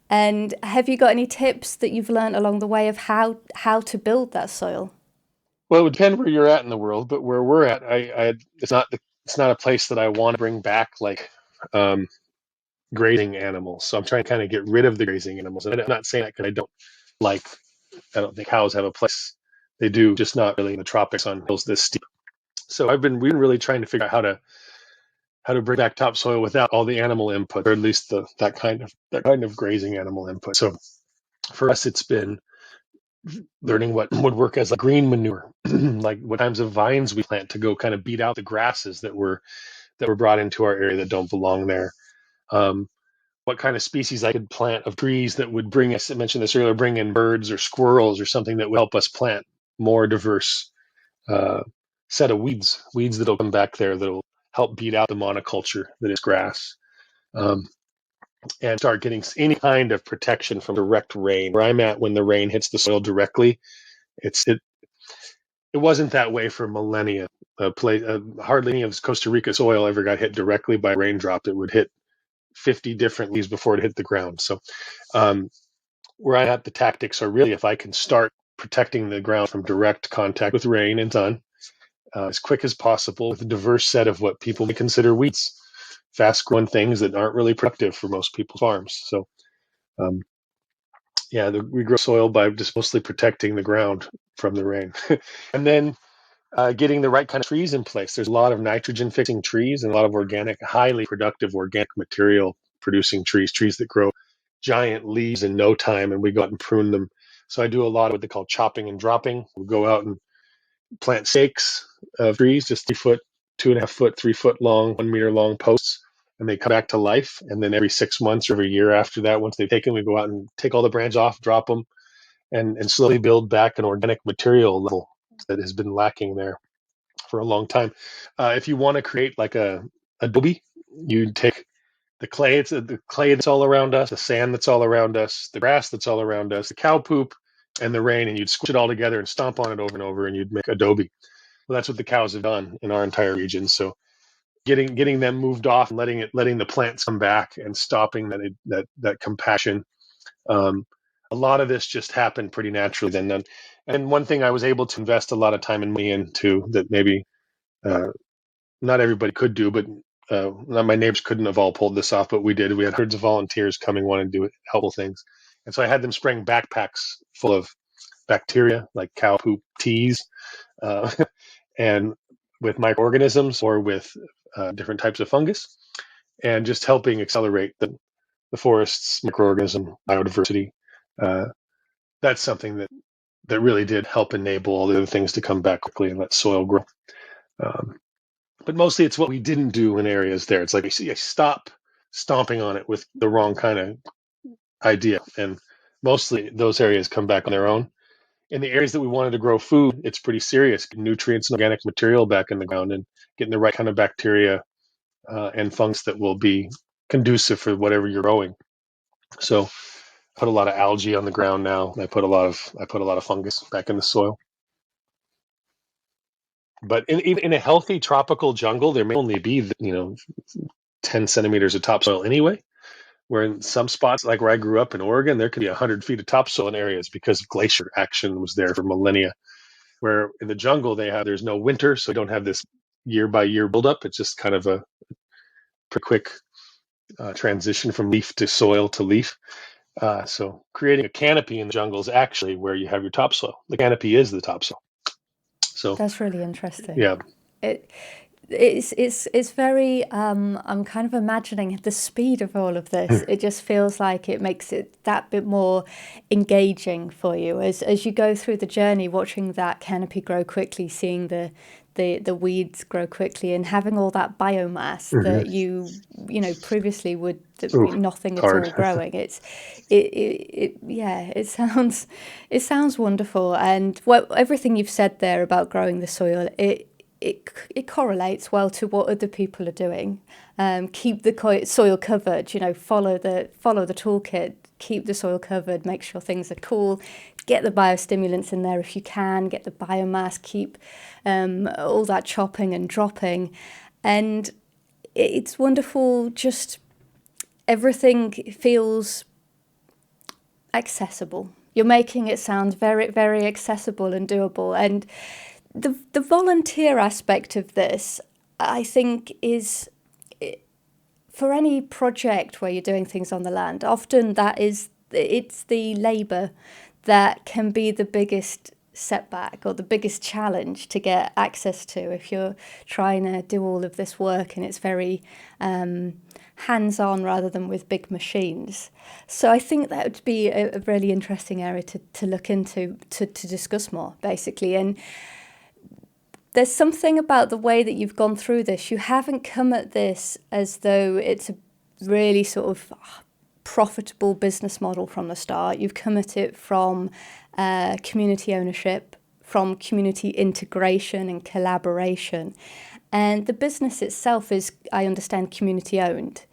[SPEAKER 1] And have you got any tips that you've learned along the way of how to build that soil?
[SPEAKER 2] Well, it would depend where you're at in the world, but where we're at, it's not a place that I want to bring back, like um, grazing animals. So I'm trying to kind of get rid of the grazing animals. And I'm not saying that because like I don't think cows have a place. They do, just not really in the tropics on hills this steep. So we've been really trying to figure out how to bring back topsoil without all the animal input, or at least that kind of grazing animal input. So for us, it's been learning what would work as a green manure, like what kinds of vines we plant to go kind of beat out the grasses that were brought into our area that don't belong there. Um, what kind of species I could plant of trees that would bring us, I mentioned this earlier, bring in birds or squirrels or something that would help us plant more diverse uh, set of weeds that'll come back there that'll help beat out the monoculture that is grass. Um, and start getting any kind of protection from direct rain. Where I'm at, when the rain hits the soil directly, it wasn't that way for millennia. Hardly any of Costa Rica soil ever got hit directly by a raindrop. It would hit 50 different leaves before it hit the ground. So um, where I have the tactics are really, if I can start protecting the ground from direct contact with rain and sun as quick as possible, with a diverse set of what people may consider weeds, fast growing things that aren't really productive for most people's farms. So um, we grow soil by just mostly protecting the ground from the rain. And then getting the right kind of trees in place. There's a lot of nitrogen fixing trees and a lot of organic, highly productive organic material producing trees that grow giant leaves in no time, and we go out and prune them. So I do a lot of what they call chopping and dropping. We go out and plant stakes of trees, just 3 foot, 2.5 foot, 3 foot long, 1 meter long posts, and they come back to life. And then every 6 months or every year after that, once they've taken, we go out and take all the branches off, drop them, and slowly build back an organic material level that has been lacking there for a long time. If you want to create like a adobe, you take the clay that's all around us, the sand that's all around us, the grass that's all around us, the cow poop, and the rain, and you'd squish it all together and stomp on it over and over, and you'd make adobe. Well, that's what the cows have done in our entire region. So getting them moved off and letting the plants come back and stopping that compaction. Um, a lot of this just happened pretty naturally then. And one thing I was able to invest a lot of time and money into that maybe uh, not everybody could do, but my neighbors couldn't have all pulled this off, but we did. We had hundreds of volunteers coming, wanting to do helpful things. And so I had them spraying backpacks full of bacteria like cow poop teas, uh, and with microorganisms or with different types of fungus, and just helping accelerate the forest's microorganism biodiversity. Uh, that's something that really did help enable all the other things to come back quickly and let soil grow. Um, but mostly it's what we didn't do in areas there. It's like I stop stomping on it with the wrong kind of idea, and mostly those areas come back on their own. In the areas that we wanted to grow food, it's pretty serious. Nutrients and organic material back in the ground and getting the right kind of bacteria and fungus that will be conducive for whatever you're growing. So put a lot of algae on the ground now. I put a lot of fungus back in the soil. But even in a healthy tropical jungle, there may only be 10 centimeters of topsoil anyway. Where in some spots, like where I grew up in Oregon, there could be 100 feet of topsoil in areas because glacier action was there for millennia. Where in the jungle there's no winter, so you don't have this year by year buildup. It's just kind of a pretty quick transition from leaf to soil to leaf. So creating a canopy in the jungle is actually where you have your topsoil. The canopy is the topsoil. So
[SPEAKER 1] That's really interesting.
[SPEAKER 2] yeah.
[SPEAKER 1] It, it's very. I'm kind of imagining the speed of all of this. It just feels like it makes it that bit more engaging for you as you go through the journey, watching that canopy grow quickly, seeing the weeds grow quickly, and having all that biomass that previously would
[SPEAKER 2] Ooh,
[SPEAKER 1] nothing at
[SPEAKER 2] hard.
[SPEAKER 1] all growing. It sounds wonderful, and everything you've said there about growing the soil, it correlates well to what other people are doing. Keep the soil covered. Follow the toolkit. Keep the soil covered. Make sure things are cool. Get the biostimulants in there if you can. Get the biomass. Keep all that chopping and dropping, and it's wonderful. Just everything feels accessible. You're making it sound very, very accessible and doable, and the volunteer aspect of this, I think, is for any project where you're doing things on the land. Often it's the labour that can be the biggest setback or the biggest challenge to get access to if you're trying to do all of this work and it's very hands-on rather than with big machines. So I think that would be a really interesting area to look into, to discuss more, basically. And there's something about the way that you've gone through this. You haven't come at this as though it's a really sort of profitable business model from the start. You've come at it from community ownership, from community integration and collaboration. And the business itself is, I understand, community owned.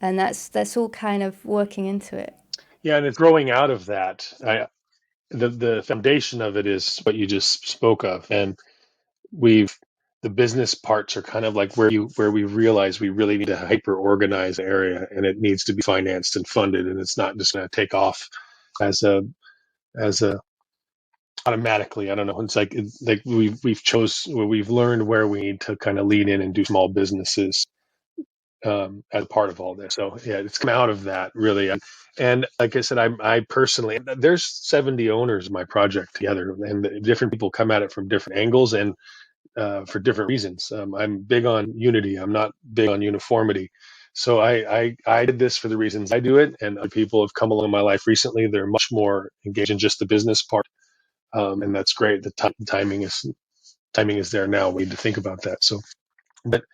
[SPEAKER 1] and that's all kind of working into it.
[SPEAKER 2] Yeah, and it's growing out of that. The foundation of it is what you just spoke of, and we've the business parts are kind of like where we realize we really need to hyper organize the area, and it needs to be financed and funded, and it's not just going to take off as a automatically. I don't know. It's like we've learned where we need to kind of lean in and do small businesses as part of all this. So yeah, it's come out of that really. And like I said, I personally, there's 70 owners of my project together, and different people come at it from different angles and for different reasons. I'm big on unity. I'm not big on uniformity. So I did this for the reasons I do it, and other people have come along in my life recently. They're much more engaged in just the business part, and that's great. The timing is there now. We need to think about that. So, but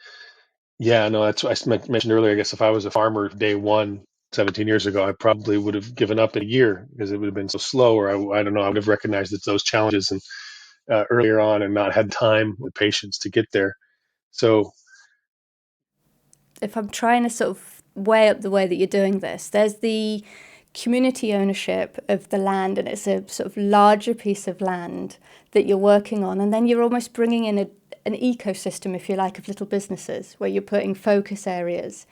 [SPEAKER 2] yeah, no, that's what I mentioned earlier. I guess if I was a farmer day one, 17 years ago, I probably would have given up in a year because it would have been so slow, or I don't know, I would have recognized that those challenges and earlier on and not had time or patience to get there. So,
[SPEAKER 1] If I'm trying to sort of weigh up the way that you're doing this, there's the community ownership of the land, and it's a sort of larger piece of land that you're working on, and then you're almost bringing in an ecosystem, if you like, of little businesses where you're putting focus areas,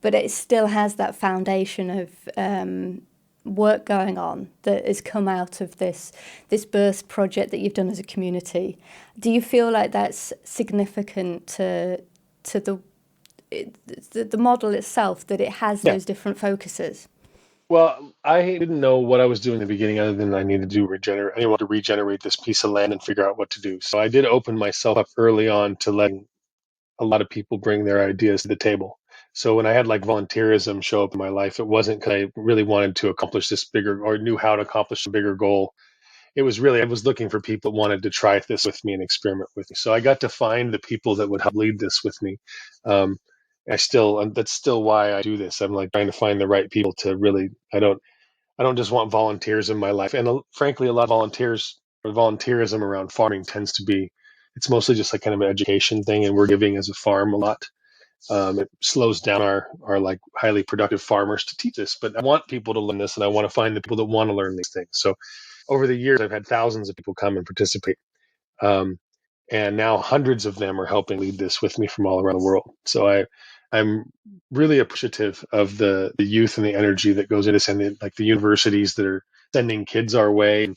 [SPEAKER 1] but it still has that foundation of work going on that has come out of this birth project that you've done as a community. Do you feel like that's significant to the model itself, that it has
[SPEAKER 2] yeah.
[SPEAKER 1] those different focuses?
[SPEAKER 2] Well, I didn't know what I was doing in the beginning other than I needed to regenerate. I wanted to regenerate this piece of land and figure out what to do. So I did open myself up early on to letting a lot of people bring their ideas to the table. So when I had like volunteerism show up in my life, it wasn't because I really wanted to accomplish this bigger or knew how to accomplish a bigger goal. It was really, I was looking for people that wanted to try this with me and experiment with me. So I got to find the people that would help lead this with me. Um, that's still why I do this. I'm like trying to find the right people to really, I don't just want volunteers in my life. And frankly, a lot of volunteers or volunteerism around farming tends to be, it's mostly just like kind of an education thing. And we're giving as a farm a lot. It slows down our like highly productive farmers to teach this, but I want people to learn this, and I want to find the people that want to learn these things. So over the years, I've had thousands of people come and participate, um, and now hundreds of them are helping lead this with me from all around the world. So I'm really appreciative of the youth and the energy that goes into sending, like the universities that are sending kids our way,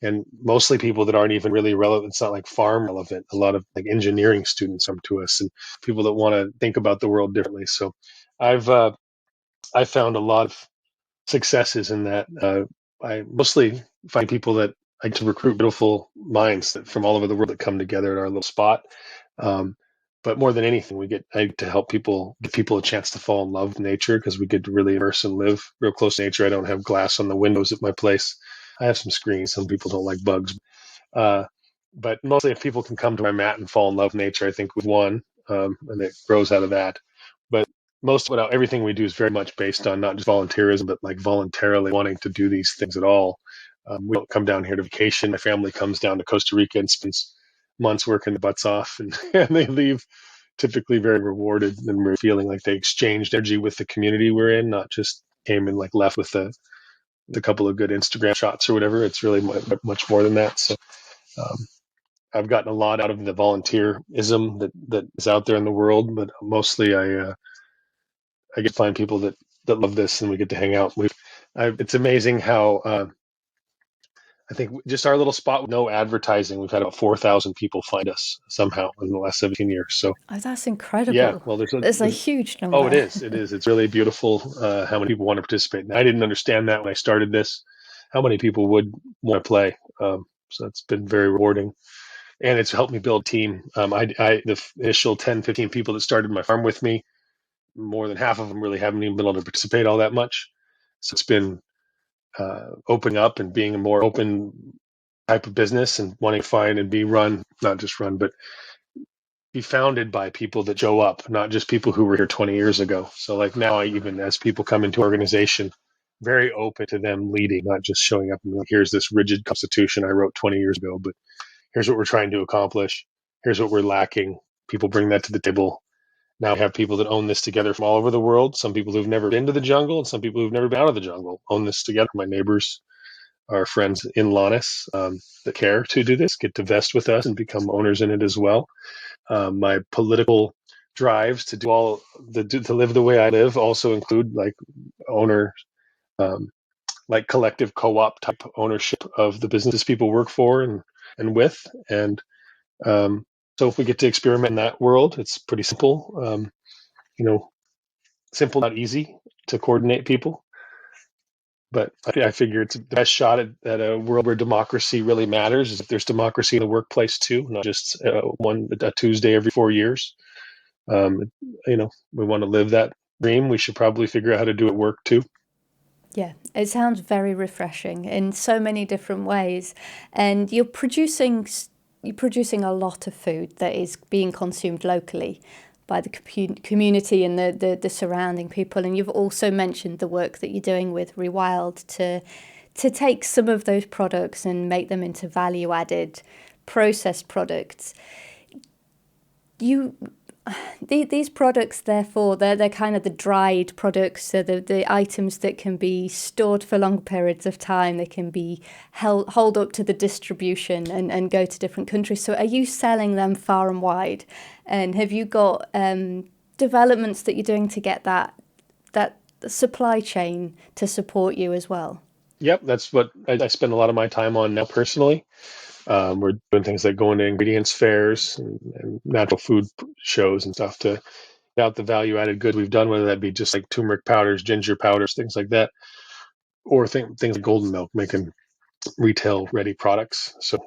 [SPEAKER 2] and mostly people that aren't even really relevant. It's not like farm relevant. A lot of like engineering students come to us, and people that want to think about the world differently. So I've I found a lot of successes in that. I mostly find people that I like to recruit beautiful minds from all over the world that come together at our little spot. Um, but more than anything, I get to help people, give people a chance to fall in love with nature because we get to really immerse and live real close to nature. I don't have glass on the windows at my place. I have some screens. Some people don't like bugs. Uh, but mostly, if people can come to my mat and fall in love with nature, I think we've won, and it grows out of that. But everything we do is very much based on not just volunteerism, but like voluntarily wanting to do these things at all. We don't come down here to vacation. My family comes down to Costa Rica and spends months working their butts off, and, and they leave typically very rewarded, and we're feeling like they exchanged energy with the community we're in, not just came and like left with a couple of good Instagram shots or whatever. It's really much more than that. So um, I've gotten a lot out of the volunteerism that is out there in the world, but mostly I get to find people that love this, and we get to hang out. It's amazing how I think just our little spot with no advertising, we've had about 4,000 people find us somehow in the last 17 years. So
[SPEAKER 1] Oh, that's
[SPEAKER 2] yeah,
[SPEAKER 1] incredible.
[SPEAKER 2] well,
[SPEAKER 1] That's a huge
[SPEAKER 2] oh, it
[SPEAKER 1] number.
[SPEAKER 2] is, it is, it's really beautiful how many people want to participate. And I didn't understand that when I started this, how many people would want to play. So it's been very rewarding. And it's helped me build a team. The initial 10, 15 people that started my farm with me, more than half of them really haven't even been able to participate all that much. So it's been opening up and being a more open type of business and wanting to find and be run, not just run, but be founded by people that show up, not just people who were here 20 years ago. So like now, even as people come into organization, very open to them leading, not just showing up and like, here's this rigid constitution I wrote 20 years ago, but here's what we're trying to accomplish. Here's what we're lacking. People bring that to the table. Now we have people that own this together from all over the world. Some people who've never been to the jungle and some people who've never been out of the jungle own this together. My neighbors, our friends in Lannis that care to do this, get to vest with us and become owners in it as well. My political drives to do to live the way I live also include like owner, like collective co-op type ownership of the businesses people work for and with. And so if we get to experiment in that world, it's pretty simple. You know, simple, not easy to coordinate people. But I figure it's the best shot at a world where democracy really matters is if there's democracy in the workplace too, not just a Tuesday every 4 years. We want to live that dream. We should probably figure out how to do it work too.
[SPEAKER 1] Yeah, it sounds very refreshing in so many different ways, and you're producing a lot of food that is being consumed locally by the community and the surrounding people. And you've also mentioned the work that you're doing with Rewild to take some of those products and make them into value-added processed products. You these products, therefore, they're kind of the dried products, so the items that can be stored for long periods of time. They can be hold up to the distribution and go to different countries. So are you selling them far and wide? And have you got developments that you're doing to get that supply chain to support you as well?
[SPEAKER 2] Yep, that's what I spend a lot of my time on now personally. We're doing things like going to ingredients fairs and natural food shows and stuff to get out the value added good we've done, whether that be just like turmeric powders, ginger powders, things like that, or things like golden milk, making retail ready products. So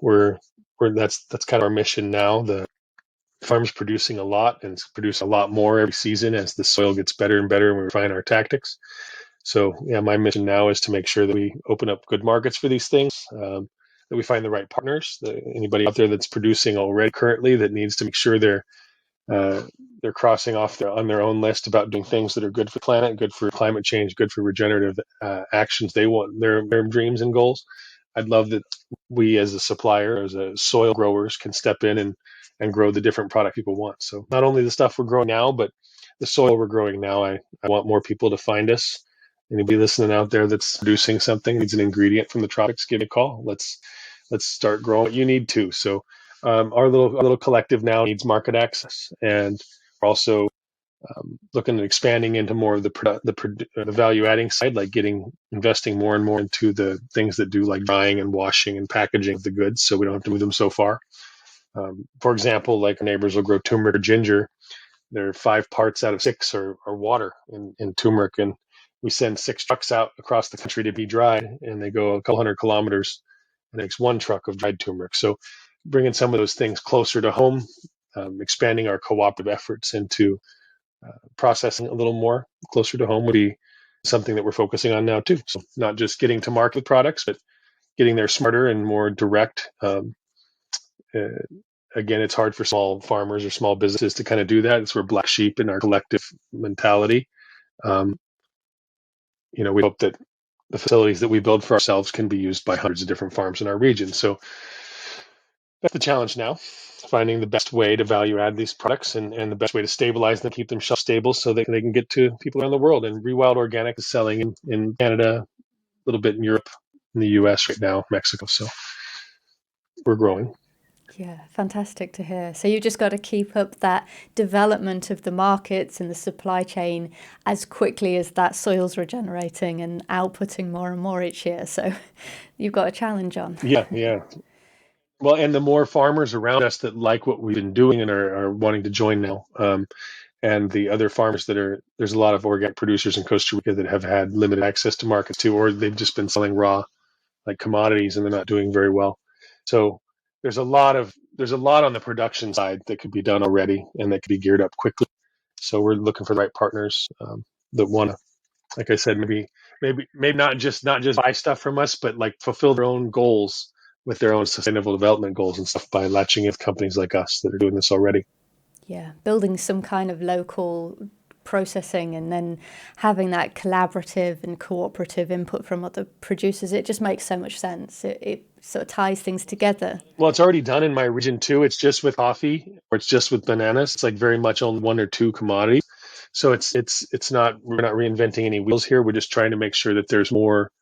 [SPEAKER 2] that's kind of our mission now. The farm's producing a lot and it's producing a lot more every season as the soil gets better and better and we refine our tactics. So yeah, my mission now is to make sure that we open up good markets for these things, that we find the right partners. Anybody out there that's producing already currently that needs to make sure uh, they're crossing off on their own list about doing things that are good for the planet, good for climate change, good for regenerative actions they want, their dreams and goals. I'd love that we as a supplier, as a soil growers, can step in and grow the different product people want. So not only the stuff we're growing now, but the soil we're growing now. I want more people to find us. Anybody listening out there that's producing something, needs an ingredient from the tropics, give me a call. Let's start growing what you need too. So our little collective now needs market access, and we're also looking at expanding into more of the value adding side, like investing more and more into the things that do like drying and washing and packaging of the goods, so we don't have to move them so far. For example, like our neighbors will grow turmeric or ginger. There are 5 parts out of 6 are water in turmeric, and we send 6 trucks out across the country to be dried, and they go a couple hundred kilometers, and it makes 1 truck of dried turmeric. So bringing some of those things closer to home, expanding our cooperative efforts into processing a little more closer to home would be something that we're focusing on now too. So not just getting to market with products, but getting there smarter and more direct. Uh, Again, it's hard for small farmers or small businesses to kind of do that. It's we're black sheep in our collective mentality. Um, we hope that the facilities that we build for ourselves can be used by hundreds of different farms in our region. So that's the challenge now, finding the best way to value add these products and the best way to stabilize them, keep them shelf stable so that they can get to people around the world. And Rewild Organic is selling in Canada, a little bit in Europe, in the US right now, Mexico. So we're growing.
[SPEAKER 1] Yeah, fantastic to hear. So you've just got to keep up that development of the markets and the supply chain as quickly as that soil's regenerating and outputting more and more each year. So you've got a challenge on.
[SPEAKER 2] Yeah, yeah. Well, and the more farmers around us that like what we've been doing and are wanting to join now, and the other farmers there's a lot of organic producers in Costa Rica that have had limited access to markets too, or they've just been selling raw like commodities and they're not doing very well. So there's a lot on the production side that could be done already and that could be geared up quickly. So we're looking for the right partners that want to, like I said, maybe not just buy stuff from us, but like fulfill their own goals with their own sustainable development goals and stuff by latching in with companies like us that are doing this already.
[SPEAKER 1] Yeah, building some kind of local processing and then having that collaborative and cooperative input from other producers, it just makes so much sense. It sort of ties things together.
[SPEAKER 2] Well, it's already done in my region too. It's just with coffee or it's just with bananas. It's like very much only one or two commodities. So it's not, we're not reinventing any wheels here. We're just trying to make sure that there's more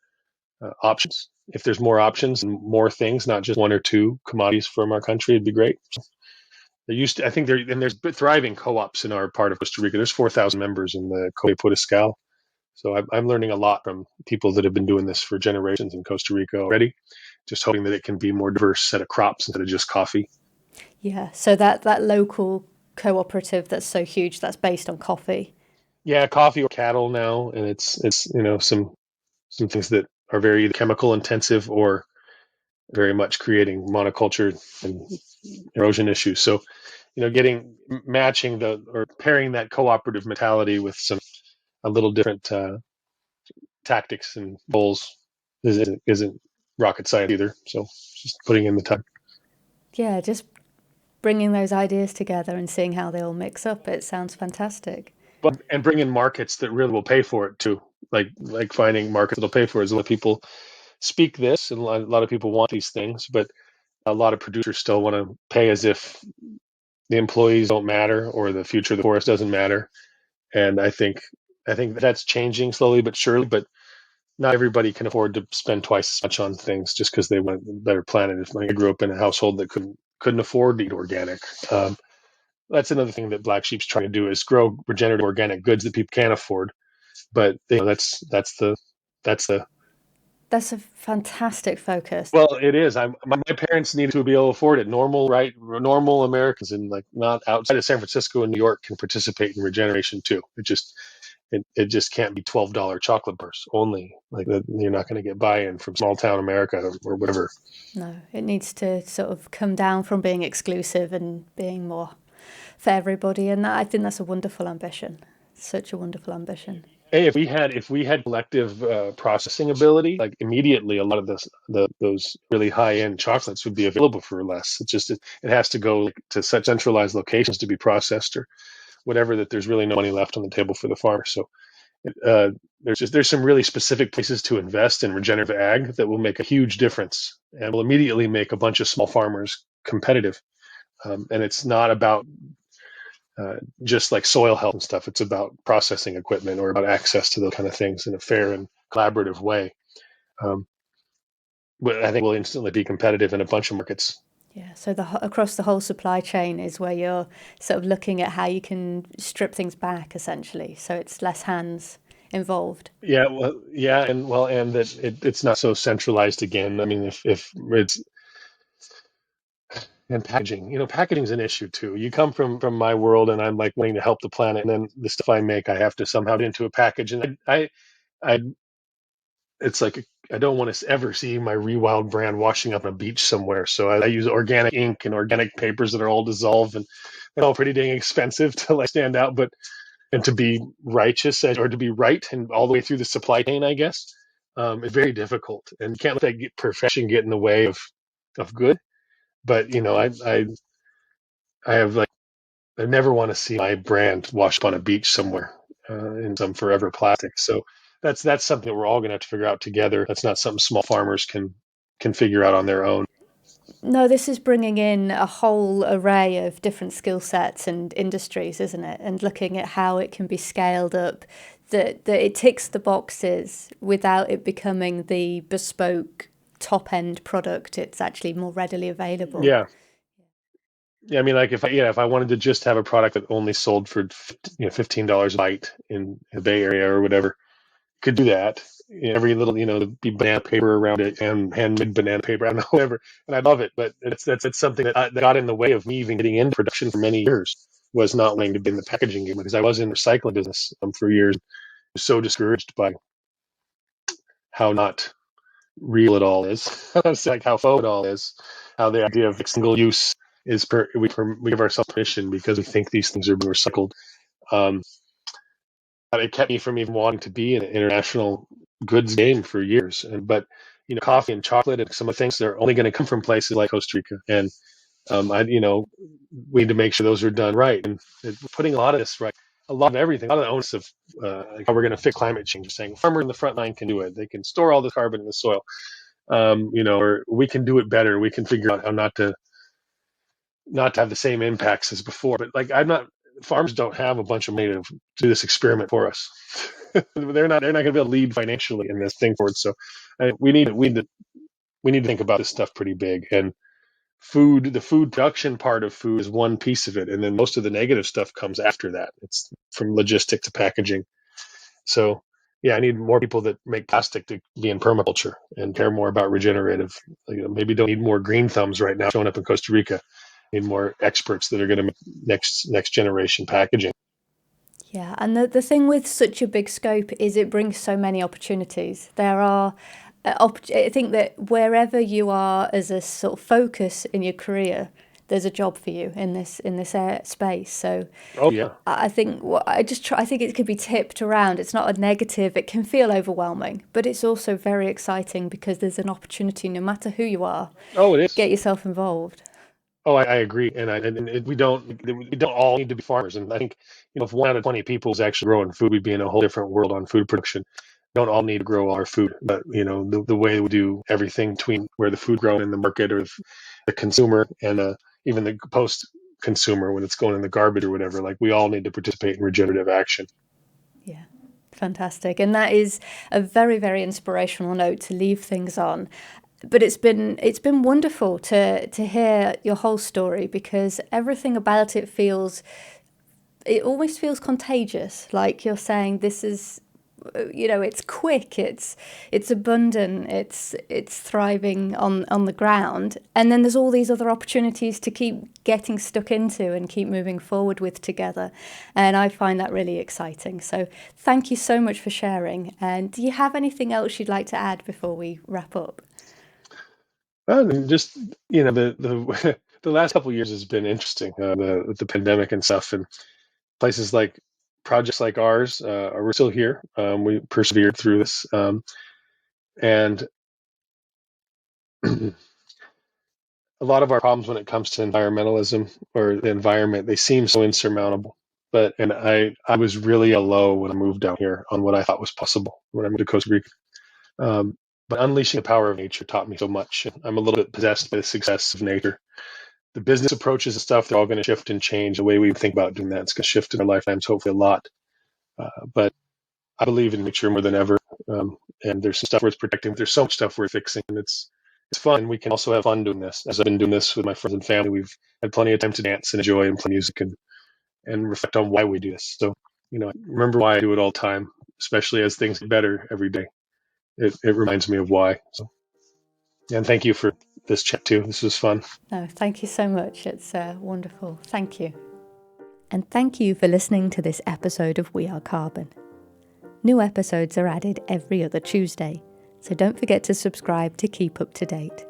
[SPEAKER 2] options. If there's more options and more things, not just one or two commodities from our country, it'd be great. There used to, I think there's thriving co-ops in our part of Costa Rica. There's 4,000 members in the Puriscal. So I'm learning a lot from people that have been doing this for generations in Costa Rica already. Just hoping that it can be more diverse set of crops instead of just coffee.
[SPEAKER 1] Yeah, so that local cooperative that's so huge, that's based on coffee.
[SPEAKER 2] Yeah, coffee or cattle now, and it's some things that are very either chemical intensive or very much creating monoculture and erosion issues. So, matching or pairing that cooperative mentality with a little different tactics and goals isn't rocket science either. So, just putting in the time.
[SPEAKER 1] Yeah, just bringing those ideas together and seeing how they all mix up. It sounds fantastic.
[SPEAKER 2] And bring in markets that really will pay for it too. Like finding markets that'll pay for it. A lot of people speak this, and a lot of people want these things, but a lot of producers still want to pay as if the employees don't matter or the future of the forest doesn't matter. And I think that's changing slowly but surely. But not everybody can afford to spend twice as much on things just because they want a better planet. If I grew up in a household that couldn't afford to eat organic. That's another thing that Black Sheep's trying to do is grow regenerative organic goods that people can't afford. But that's the
[SPEAKER 1] That's a fantastic focus.
[SPEAKER 2] well, it is. My parents needed to be able to afford it. Normal, right? Normal Americans and like not outside of San Francisco and New York can participate in regeneration too. It just can't be $12 chocolate bars only. Like you're not going to get buy-in from small town America or whatever.
[SPEAKER 1] No, it needs to sort of come down from being exclusive and being more for everybody. And I think that's a wonderful ambition. Such a wonderful ambition.
[SPEAKER 2] Hey, if we had collective processing ability, like immediately, a lot of those really high end chocolates would be available for less. It has to go to such centralized locations to be processed or whatever that there's really no money left on the table for the farmer. So uh, there's some really specific places to invest in regenerative ag that will make a huge difference and will immediately make a bunch of small farmers competitive. And it's not about just like soil health and stuff. It's about processing equipment or about access to those kind of things in a fair and collaborative way. Um, but I think we'll instantly be competitive in a bunch of markets.
[SPEAKER 1] Yeah, so across the whole supply chain is where you're sort of looking at how you can strip things back essentially, so it's less hands involved.
[SPEAKER 2] Yeah, well, yeah, and that it's not so centralized again. I mean, if it's and packaging, packaging is an issue too. You come from my world, and I'm like wanting to help the planet, and then the stuff I make, I have to somehow get into a package, and I it's like I don't want to ever see my Rewild brand washing up on a beach somewhere. So I use organic ink and organic papers that are all dissolved, and they're all pretty dang expensive to like stand out, but and to be righteous or to be right and all the way through the supply chain, I guess, is very difficult, and you can't let that perfection get in the way of good. But I have like I never want to see my brand washed up on a beach somewhere in some forever plastic. So that's something that we're all going to have to figure out together. That's not something small farmers can figure out on their own.
[SPEAKER 1] No, this is bringing in a whole array of different skill sets and industries, isn't it? And looking at how it can be scaled up, that it ticks the boxes without it becoming the bespoke top end product. It's actually more readily available.
[SPEAKER 2] Yeah. Yeah, I mean, like if I wanted to just have a product that only sold for $15 a bite in the Bay Area or whatever, could do that. Every little be banana paper around it and handmade banana paper, I don't know, whatever. And I love it, but it's something that got in the way of me even getting into production for many years. Was not wanting to be in the packaging game because I was in the recycling business for years. I was so discouraged by how not real it all is. It's like how faux it all is. How the idea of single use is we give ourselves permission because we think these things are being recycled. Um, but it kept me from even wanting to be in an international goods game for years. But coffee and chocolate and some of the things they're only going to come from places like Costa Rica, and we need to make sure those are done right. And putting a lot of this right, a lot of everything, a lot of the onus of like how we're going to fix climate change. Saying farmers in the front line can do it. They can store all the carbon in the soil. Or we can do it better. We can figure out how not to have the same impacts as before. But like, farms don't have a bunch of money to do this experiment for us. They're not going to be able to lead financially in this thing forward. So we need to think about this stuff pretty big. And the food production part of food is one piece of it, and then most of the negative stuff comes after that. It's from logistic to packaging. So yeah, I need more people that make plastic to be in permaculture and care more about regenerative. Maybe don't need more green thumbs right now showing up in Costa Rica. Need more experts that are going to make next generation packaging.
[SPEAKER 1] Yeah, and the thing with such a big scope is it brings so many opportunities. There are, I think that wherever you are as a sort of focus in your career, there's a job for you in this space. So
[SPEAKER 2] Oh yeah,
[SPEAKER 1] I think I think it could be tipped around. It's not a negative. It can feel overwhelming, but it's also very exciting because there's an opportunity no matter who you are.
[SPEAKER 2] oh it is.
[SPEAKER 1] Get yourself involved.
[SPEAKER 2] Oh, I agree, we don't all need to be farmers. And I think if 1 out of 20 people is actually growing food, we'd be in a whole different world on food production. We don't all need to grow our food, but the way we do everything between where the food grown in the market or the consumer and even the post consumer when it's going in the garbage or whatever. Like we all need to participate in regenerative action.
[SPEAKER 1] Yeah. Fantastic. And that is a very, very inspirational note to leave things on. But it's been wonderful to hear your whole story because everything about it almost feels contagious. Like you're saying, this is, it's quick, it's abundant, it's thriving on the ground, and then there's all these other opportunities to keep getting stuck into and keep moving forward with together, and I find that really exciting. So thank you so much for sharing. And do you have anything else you'd like to add before we wrap up?
[SPEAKER 2] And just the the last couple of years has been interesting. The pandemic and stuff, and places like projects like ours we're still here. We persevered through this, and a lot of our problems when it comes to environmentalism or the environment, they seem so insurmountable. And I was really a low when I moved down here on what I thought was possible when I moved to Costa Rica. But unleashing the power of nature taught me so much. I'm a little bit possessed by the success of nature. The business approaches and stuff, they're all going to shift and change. The way we think about doing that, it's going to shift in our lifetimes, hopefully a lot. But I believe in nature more than ever. And there's some stuff worth protecting. There's so much stuff worth fixing. And it's fun. We can also have fun doing this. As I've been doing this with my friends and family, we've had plenty of time to dance and enjoy and play music and reflect on why we do this. So, remember why I do it all the time, especially as things get better every day. It reminds me of why. So, and thank you for this chat too. This was fun.
[SPEAKER 1] No, thank you so much. It's wonderful. Thank you. And thank you for listening to this episode of We Are Carbon. New episodes are added every other Tuesday, so don't forget to subscribe to keep up to date.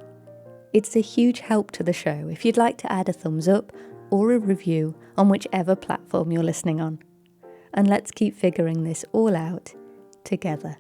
[SPEAKER 1] It's a huge help to the show if you'd like to add a thumbs up or a review on whichever platform you're listening on. And let's keep figuring this all out together.